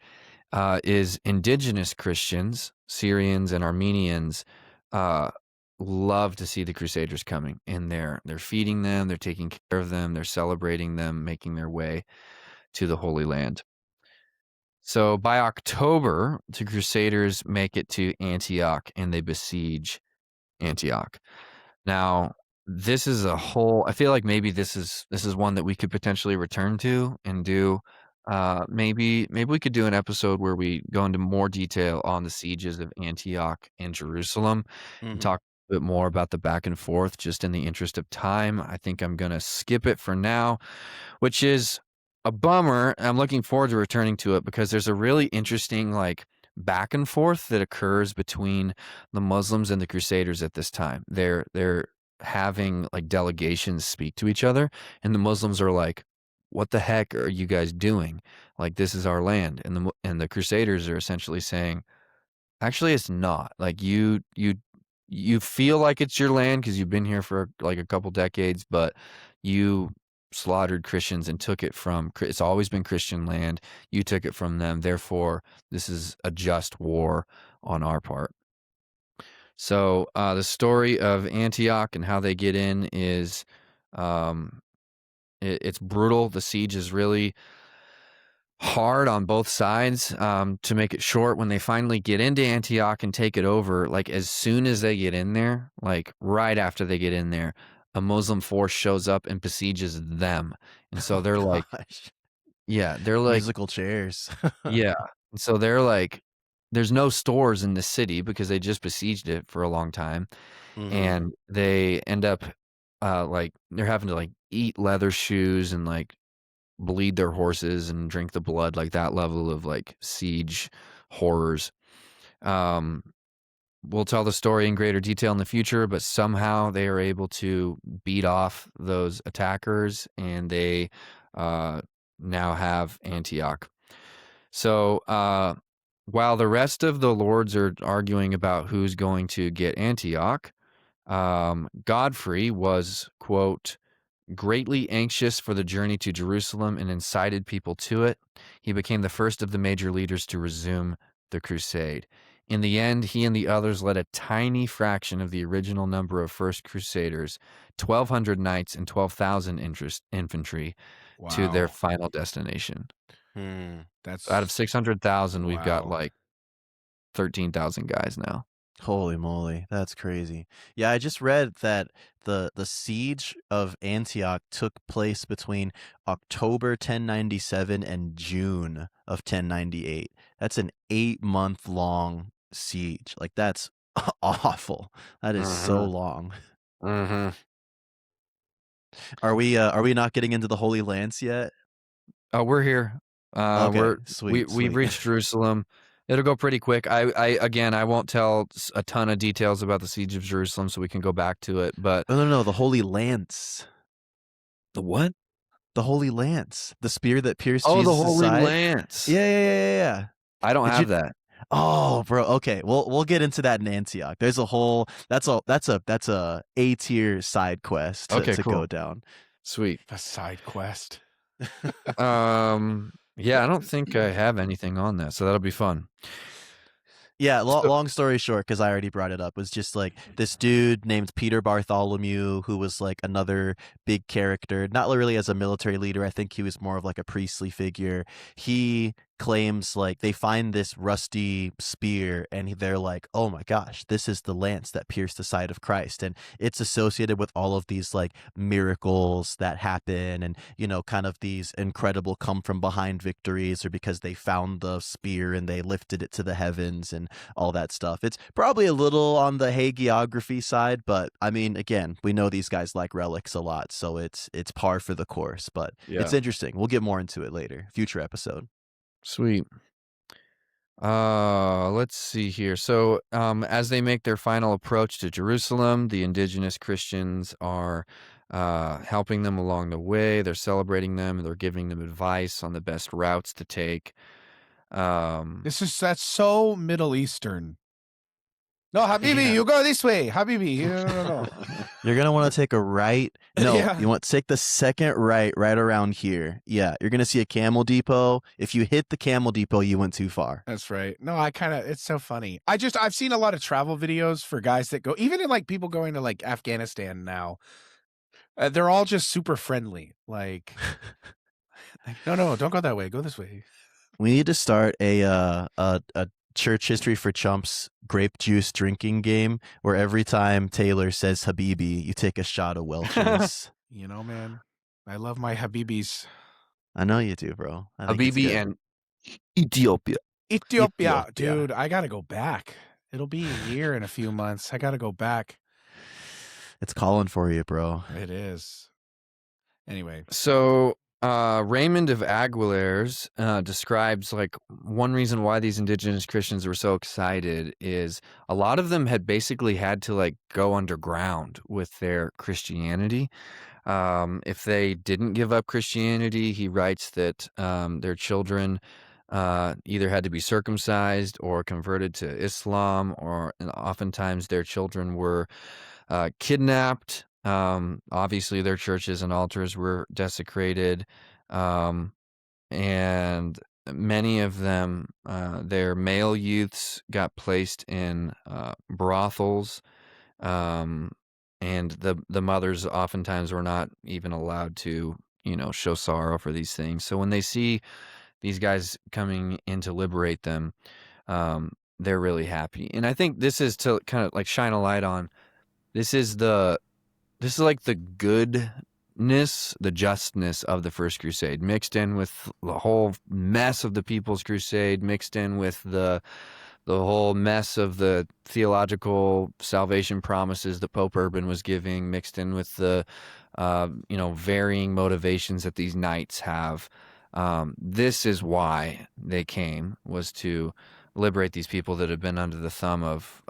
is indigenous Christians, Syrians and Armenians, love to see the Crusaders coming. And they're feeding them, they're taking care of them, they're celebrating them, making their way to the Holy Land. So by October, the Crusaders make it to Antioch and they besiege Antioch. Now, this is a whole, I feel like maybe this is one that we could potentially return to and do. Maybe we could do an episode where we go into more detail on the sieges of Antioch and Jerusalem and talk a bit more about the back and forth, just in the interest of time. I think I'm going to skip it for now, which is a bummer. I'm looking forward to returning to it because there's a really interesting like back and forth that occurs between the Muslims and the Crusaders at this time. They're having like delegations speak to each other, and the Muslims are like, what the heck are you guys doing? Like, this is our land. And the Crusaders are essentially saying, actually, it's not. Like, you feel like it's your land because you've been here for like a couple decades, but you slaughtered Christians and took it from. It's always been Christian land. You took it from them. Therefore, this is a just war on our part. So the story of Antioch and how they get in is, it's brutal. The siege is really hard on both sides. To make it short, when they finally get into Antioch and take it over, like as soon as they get in there, like right after they get in there, a Muslim force shows up and besieges them. And so they're like, Gosh. yeah, they're like, Musical chairs. yeah. And so they're like, there's no stores in the city because they just besieged it for a long time. And they end up like they're having to like eat leather shoes and like bleed their horses and drink the blood, like that level of like siege horrors. We'll tell the story in greater detail in the future, but somehow they are able to beat off those attackers, and they now have Antioch. So while the rest of the lords are arguing about who's going to get Antioch, Godfrey was, quote, greatly anxious for the journey to Jerusalem and incited people to it. He became the first of the major leaders to resume the crusade. In the end, he and the others led a tiny fraction of the original number of First Crusaders, 1,200 knights and 12,000 infantry, to their final destination. That's Out of 600,000, we've got wow. like 13,000 guys now. Holy moly, that's crazy. Yeah, I just read that the siege of Antioch took place between October 1097 and June of 1098. That's an 8-month long siege. Like, that's awful. That is so long. Are we not getting into the Holy Lance yet? Oh, we're here. Okay, sweet. We've reached Jerusalem. It'll go pretty quick. I won't tell a ton of details about the siege of Jerusalem, so we can go back to it. But No, the Holy Lance. the what? The Holy Lance, the spear that pierced Oh, the Jesus' Holy side. Lance. Yeah. I don't have that. Oh, bro. Okay, we'll get into that in Antioch. There's a whole that's a A-tier side quest to cool. go down. Sweet. A side quest. Yeah, I don't think I have anything on that, so that'll be fun. Yeah, long story short, because I already brought it up, was just like this dude named Peter Bartholomew, who was like another big character, not really as a military leader. I think he was more of like a priestly figure. He claims like they find this rusty spear and they're like, oh my gosh, this is the lance that pierced the side of Christ. And it's associated with all of these like miracles that happen and, you know, kind of these incredible come from behind victories, or because they found the spear and they lifted it to the heavens and all that stuff. It's probably a little on the hagiography side, but I mean, again, we know these guys like relics a lot, so it's par for the course, but it's interesting. We'll get more into it later, future episode. Sweet. Let's see here. So, as they make their final approach to Jerusalem, the indigenous Christians are helping them along the way. They're celebrating them, and they're giving them advice on the best routes to take. That's so Middle Eastern. No, Habibi, you go this way. Habibi, no. You're going to want to take a right. No, you want to take the second right around here. Yeah, you're going to see a camel depot. If you hit the camel depot, you went too far. That's right. No, it's so funny. I've seen a lot of travel videos for guys that go, even in like people going to like Afghanistan now. They're all just super friendly. Like, no, don't go that way. Go this way. We need to start a Church History for Chumps grape juice drinking game where every time Taylor says Habibi, you take a shot of Welch's. You know, man, I love my Habibis. I know you do, bro. Habibi and Ethiopia. Ethiopia, dude. I gotta go back. It'll be a year in a few months. I gotta go back. It's calling for you, bro. It is. Anyway, so Raymond of Aguilers describes like one reason why these indigenous Christians were so excited is a lot of them had basically had to like go underground with their Christianity. If they didn't give up Christianity, he writes that their children either had to be circumcised or converted to Islam, or oftentimes their children were kidnapped. Obviously, their churches and altars were desecrated, and many of them, their male youths got placed in brothels, and the mothers oftentimes were not even allowed to, show sorrow for these things. So when they see these guys coming in to liberate them, they're really happy. And I think this is to kind of like shine a light on, this is like the goodness, the justness of the First Crusade, mixed in with the whole mess of the People's Crusade, mixed in with the whole mess of the theological salvation promises that Pope Urban was giving, mixed in with the varying motivations that these knights have. This is why they came, was to liberate these people that have been under the thumb of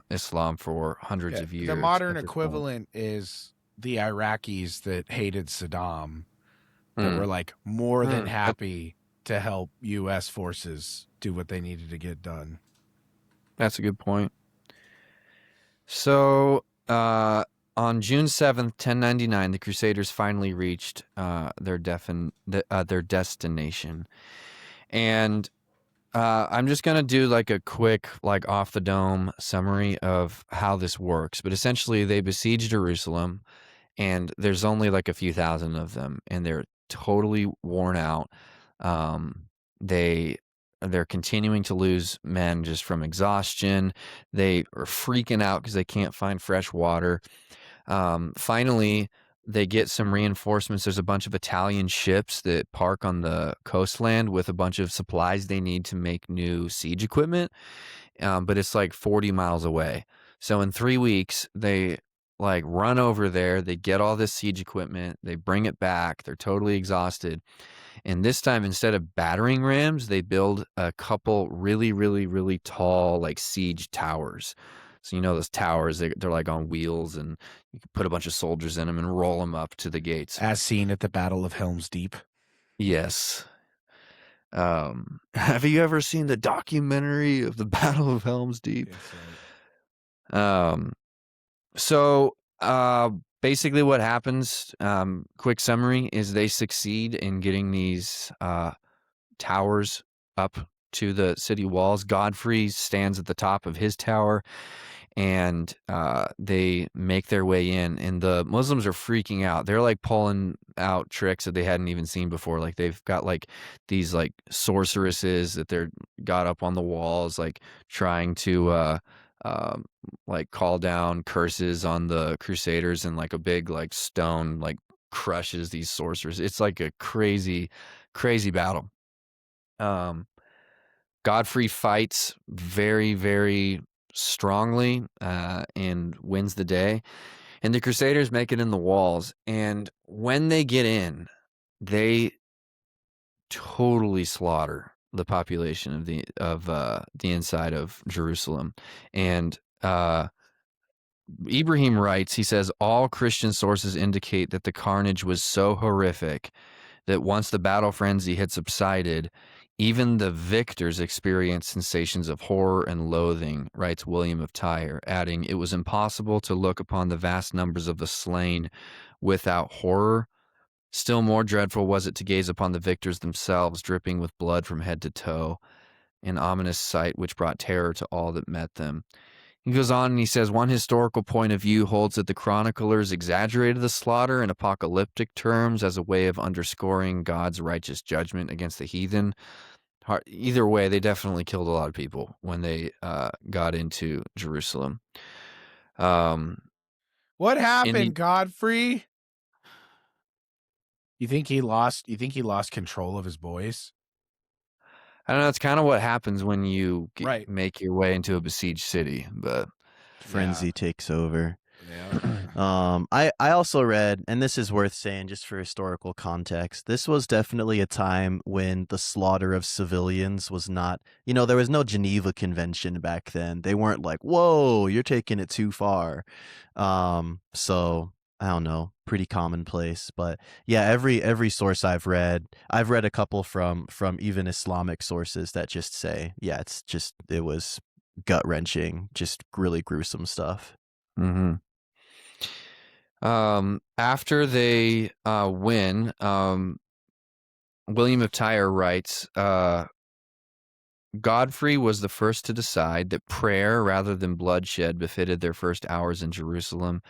Islam for hundreds of years. The modern equivalent is the Iraqis that hated Saddam, that were like more than happy to help U.S. forces do what they needed to get done. That's a good point. So on June 7th, 1099, the Crusaders finally reached their destination. And I'm just going to do like a quick, like off the dome summary of how this works. But essentially, they besiege Jerusalem, and there's only like a few thousand of them, and they're totally worn out. They're continuing to lose men just from exhaustion. They are freaking out because they can't find fresh water. Finally, they get some reinforcements. There's a bunch of Italian ships that park on the coastland with a bunch of supplies they need to make new siege equipment, but it's like 40 miles away. So in 3 weeks, they like run over there. They get all this siege equipment. They bring it back. They're totally exhausted. And this time, instead of battering rams, they build a couple really, really, really tall like siege towers. So those towers, they're like on wheels, and you can put a bunch of soldiers in them and roll them up to the gates. As seen at the Battle of Helm's Deep. Yes. Have you ever seen the documentary of the Battle of Helm's Deep? Yes, right. So basically what happens, quick summary, is they succeed in getting these towers up to the city walls. Godfrey stands at the top of his tower, and they make their way in, and the Muslims are freaking out. They're like pulling out tricks that they hadn't even seen before. Like they've got like these like sorceresses that they're got up on the walls, like trying to like call down curses on the Crusaders, and like a big like stone like crushes these sorcerers. It's like a crazy battle. Godfrey fights very, very strongly and wins the day, and the Crusaders make it in the walls. And when they get in, they totally slaughter the population of the inside of Jerusalem. And Ibrahim writes, he says, all Christian sources indicate that the carnage was so horrific that once the battle frenzy had subsided, even the victors experienced sensations of horror and loathing, writes William of Tyre, adding, it was impossible to look upon the vast numbers of the slain without horror. Still more dreadful was it to gaze upon the victors themselves, dripping with blood from head to toe, an ominous sight which brought terror to all that met them. He goes on and he says, one historical point of view holds that the chroniclers exaggerated the slaughter in apocalyptic terms as a way of underscoring God's righteous judgment against the heathen. Either way, they definitely killed a lot of people when they got into Jerusalem. What happened, Godfrey? You think he lost control of his boys? I don't know. It's kind of what happens when you Right. make your way into a besieged city, but frenzy takes over. Yeah. I also read, and this is worth saying just for historical context, this was definitely a time when the slaughter of civilians was not, there was no Geneva Convention back then. They weren't like, whoa, you're taking it too far. So I don't know, pretty commonplace. But yeah, every source I've read a couple from even Islamic sources that just say, yeah, it was gut wrenching, just really gruesome stuff. Mm-hmm. After they win, William of Tyre writes, Godfrey was the first to decide that prayer rather than bloodshed befitted their first hours in Jerusalem,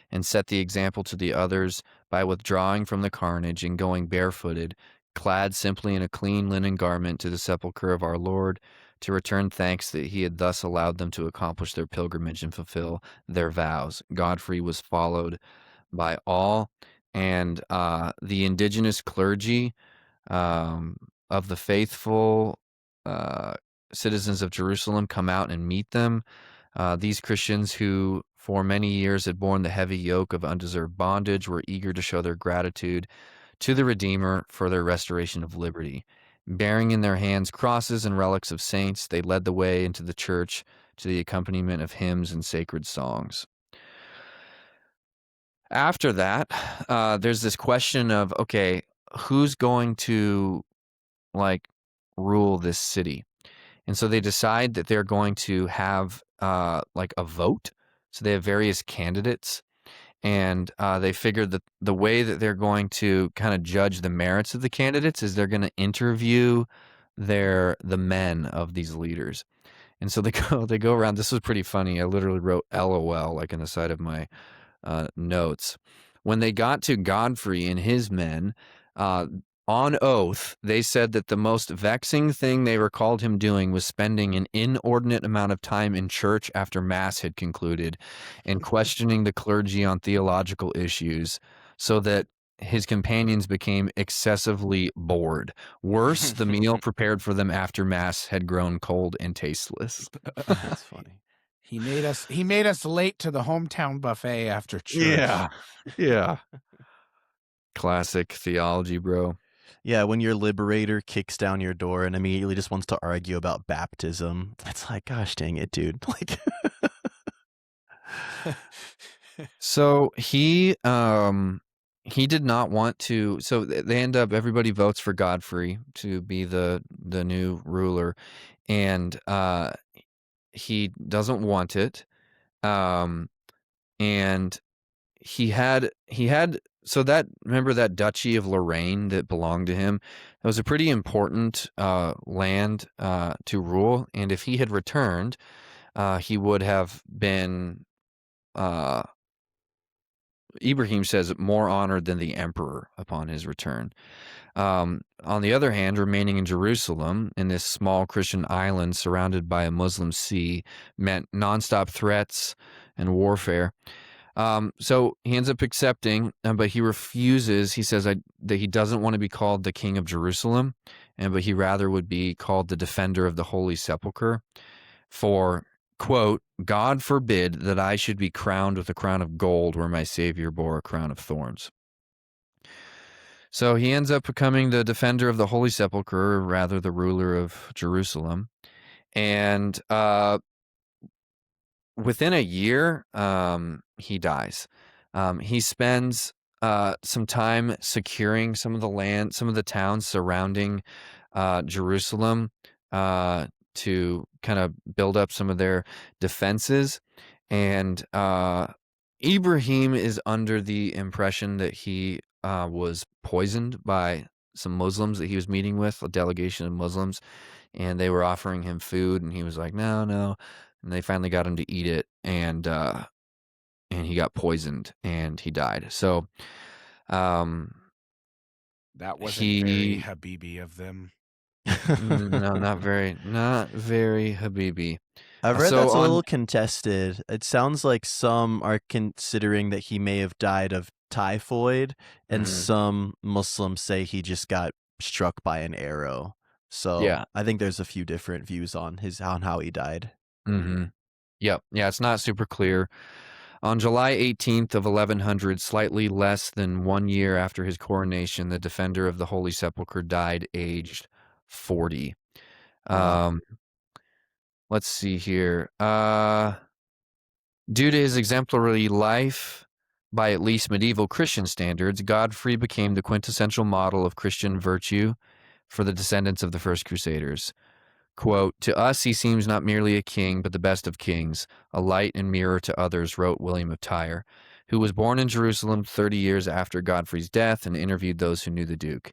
and set the example to the others by withdrawing from the carnage and going barefooted, clad simply in a clean linen garment, to the sepulchre of our Lord, to return thanks that he had thus allowed them to accomplish their pilgrimage and fulfill their vows. Godfrey was followed by all, and the indigenous clergy of the faithful citizens of Jerusalem come out and meet them. These Christians, who for many years had borne the heavy yoke of undeserved bondage, were eager to show their gratitude to the Redeemer for their restoration of liberty. Bearing in their hands crosses and relics of saints, they led the way into the church to the accompaniment of hymns and sacred songs. After that, there's this question of, okay, who's going to like rule this city? And so they decide that they're going to have like a vote. So they have various candidates, and they figured that the way that they're going to kind of judge the merits of the candidates is they're going to interview the men of these leaders. And so they go around. This was pretty funny. I literally wrote LOL like in the side of my notes. When they got to Godfrey and his men, on oath, they said that the most vexing thing they recalled him doing was spending an inordinate amount of time in church after Mass had concluded and questioning the clergy on theological issues, so that his companions became excessively bored. Worse, the meal prepared for them after Mass had grown cold and tasteless. That's funny. He made us late to the hometown buffet after church. Yeah. Yeah. Classic theology, bro. Yeah, when your liberator kicks down your door and immediately just wants to argue about baptism, it's like, gosh dang it, dude. Like, so he did not want to. So they end up, everybody votes for Godfrey to be the new ruler, and he doesn't want it. And he had so that, remember that duchy of Lorraine that belonged to him? It was a pretty important land to rule, and if he had returned, he would have been, Ibrahim says, more honored than the emperor upon his return. On the other hand, remaining in Jerusalem, in this small Christian island surrounded by a Muslim sea, meant nonstop threats and warfare. So he ends up accepting, but he refuses. He says that he doesn't want to be called the King of Jerusalem, but he rather would be called the Defender of the Holy Sepulchre. For, quote, God forbid that I should be crowned with a crown of gold where my Savior bore a crown of thorns. So he ends up becoming the Defender of the Holy Sepulchre, or rather the ruler of Jerusalem. And within a year, he dies. He spends some time securing some of the land, some of the towns surrounding Jerusalem, to kind of build up some of their defenses. And Ibrahim is under the impression that he was poisoned by some Muslims that he was meeting with, a delegation of Muslims, and they were offering him food, and he was like, no, no. And they finally got him to eat it, and he got poisoned, and he died. So, that wasn't very Habibi of them. No, not very Habibi. I've read that's a little contested. It sounds like some are considering that he may have died of typhoid, and some Muslims say he just got struck by an arrow. So yeah, I think there's a few different views on how he died. Mm-hmm. Yep. Yeah, it's not super clear. On July 18th of 1100, slightly less than 1 year after his coronation, the Defender of the Holy Sepulchre died aged 40. Wow. Let's see here. Due to his exemplary life, By at least medieval Christian standards, Godfrey became the quintessential model of Christian virtue for the descendants of the First Crusaders. Quote, "To us he seems not merely a king, but the best of kings, a light and mirror to others," wrote William of Tyre, who was born in Jerusalem 30 years after Godfrey's death and interviewed those who knew the Duke.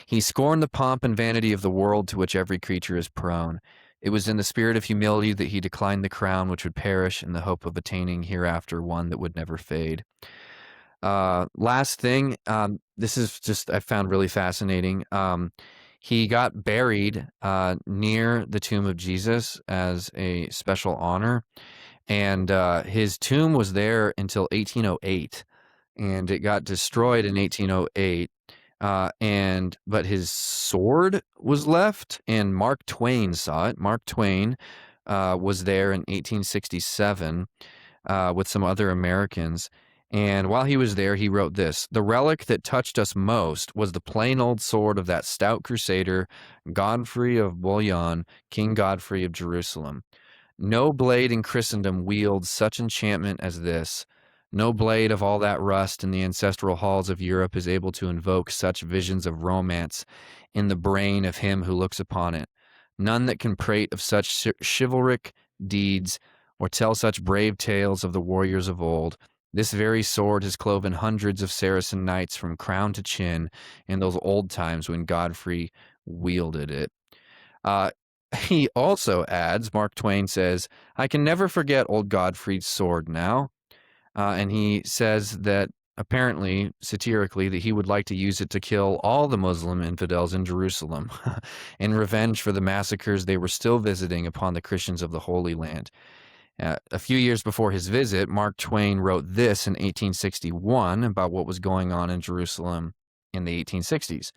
He scorned the pomp and vanity of the world to which every creature is prone. It was in the spirit of humility that he declined the crown which would perish in the hope of attaining hereafter one that would never fade. Last thing, this is just I found really fascinating. He got buried near the tomb of Jesus as a special honor, and his tomb was there until 1808, and it got destroyed in 1808. But his sword was left, and Mark Twain saw it. Mark Twain was there in 1867 with some other Americans. And while he was there, he wrote this: "The relic that touched us most was the plain old sword of that stout crusader, Godfrey of Bouillon, King Godfrey of Jerusalem. No blade in Christendom wields such enchantment as this. No blade of all that rust in the ancestral halls of Europe is able to invoke such visions of romance in the brain of him who looks upon it. None that can prate of such chivalric deeds or tell such brave tales of the warriors of old. This very sword has cloven hundreds of Saracen knights from crown to chin in those old times when Godfrey wielded it." He also adds, Mark Twain says, "I can never forget old Godfrey's sword now." And he says that apparently, satirically, that he would like to use it to kill all the Muslim infidels in Jerusalem in revenge for the massacres they were still visiting upon the Christians of the Holy Land. A few years before his visit, Mark Twain wrote this in 1861 about what was going on in Jerusalem in the 1860s.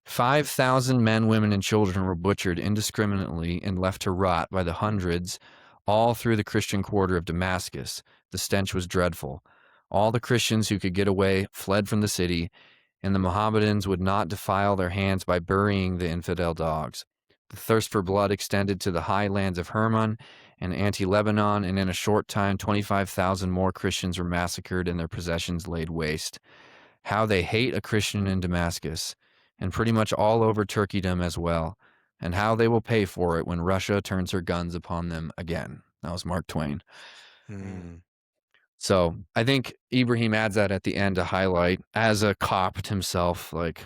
5,000 men, women, and children were butchered indiscriminately and left to rot by the hundreds all through the Christian quarter of Damascus. The stench was dreadful. All the Christians who could get away fled from the city, and the Mohammedans would not defile their hands by burying the infidel dogs. The thirst for blood extended to the highlands of Hermon and anti-Lebanon, and in a short time 25,000 more Christians were massacred and their possessions laid waste. How they hate a Christian in Damascus, and pretty much all over Turkeydom as well, and how they will pay for it when Russia turns her guns upon them again. That was Mark Twain. So I think Ibrahim adds that at the end to highlight, as a Copt himself, like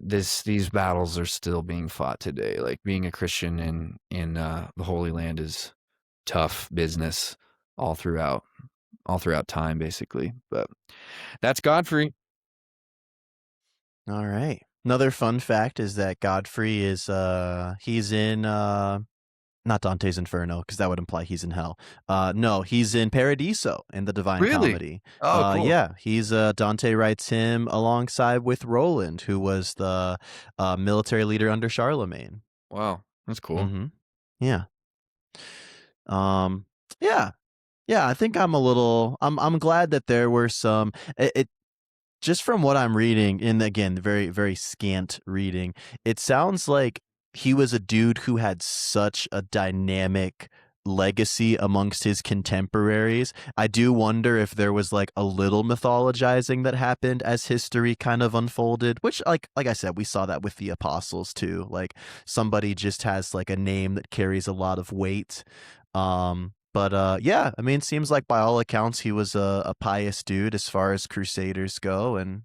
these battles are still being fought today. Like being a Christian in the Holy Land is tough business all throughout time, basically. But that's Godfrey. All right. Another fun fact is that Godfrey is he's in not Dante's Inferno, because that would imply he's in hell. No, he's in Paradiso in the Divine Really? Comedy. Oh, cool. Yeah, he's Dante writes him alongside with Roland, who was the military leader under Charlemagne. Wow, that's cool. Yeah. Yeah. I think I'm glad that there were some. It just from what I'm reading, and again, very, very scant reading, it sounds like he was a dude who had such a dynamic legacy amongst his contemporaries. I do wonder if there was like a little mythologizing that happened as history kind of unfolded, which like I said, we saw that with the apostles too. Like somebody just has like a name that carries a lot of weight. But yeah, I mean, it seems like by all accounts he was a pious dude as far as crusaders go, and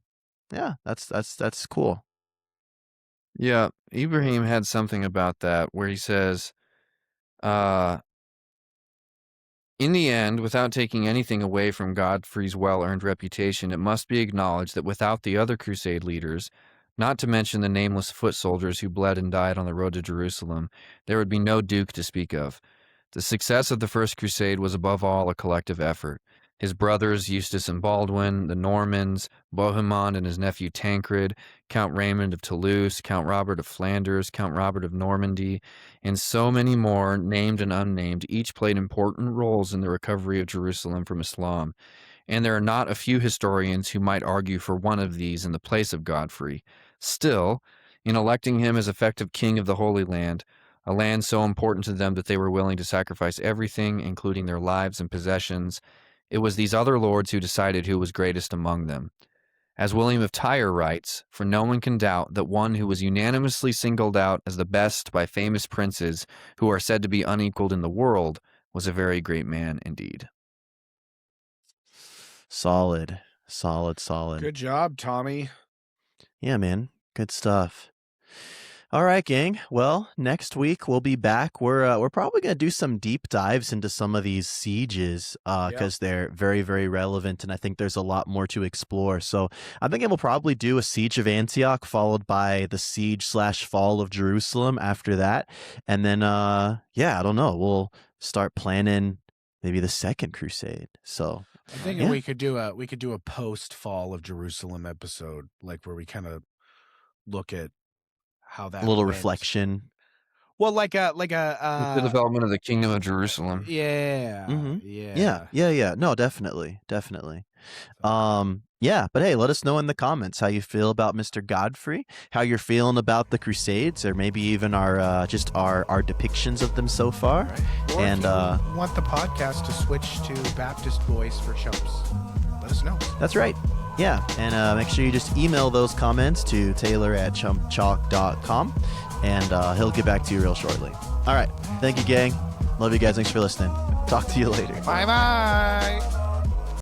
yeah, that's cool. Yeah, Ibrahim had something about that where he says, in the end, without taking anything away from Godfrey's well-earned reputation, it must be acknowledged that without the other crusade leaders, not to mention the nameless foot soldiers who bled and died on the road to Jerusalem, there would be no duke to speak of. The success of the First Crusade was above all a collective effort. His brothers, Eustace and Baldwin, the Normans, Bohemond and his nephew Tancred, Count Raymond of Toulouse, Count Robert of Flanders, Count Robert of Normandy, and so many more, named and unnamed, each played important roles in the recovery of Jerusalem from Islam. And there are not a few historians who might argue for one of these in the place of Godfrey. Still, in electing him as effective king of the Holy Land, a land so important to them that they were willing to sacrifice everything, including their lives and possessions, It was these other lords who decided who was greatest among them. As William of Tyre writes, for no one can doubt that one who was unanimously singled out as the best by famous princes who are said to be unequaled in the world was a very great man indeed. Solid. Good job, Tommy. Yeah, man. Good stuff. All right, gang. Well, next week we'll be back. We're probably gonna do some deep dives into some of these sieges because they're very, very relevant, and I think there's a lot more to explore. So I'm thinking we'll probably do a siege of Antioch, followed by the siege/fall of Jerusalem after that, and then I don't know. We'll start planning maybe the Second Crusade. So I'm thinking we could do a post fall of Jerusalem episode, like where we kind of look at how that a little went. reflection. Well, like the development of the kingdom of Jerusalem. Yeah. No, definitely. But hey, let us know in the comments how you feel about Mr. Godfrey, how you're feeling about the Crusades, or maybe even our depictions of them so far. Right. Or and if you want the podcast to switch to Baptist voice for chumps, let us know. That's right. Yeah, and make sure you just email those comments to taylor@chumpchalk.com, and he'll get back to you real shortly. All right. Thank you, gang. Love you guys. Thanks for listening. Talk to you later. Bye-bye.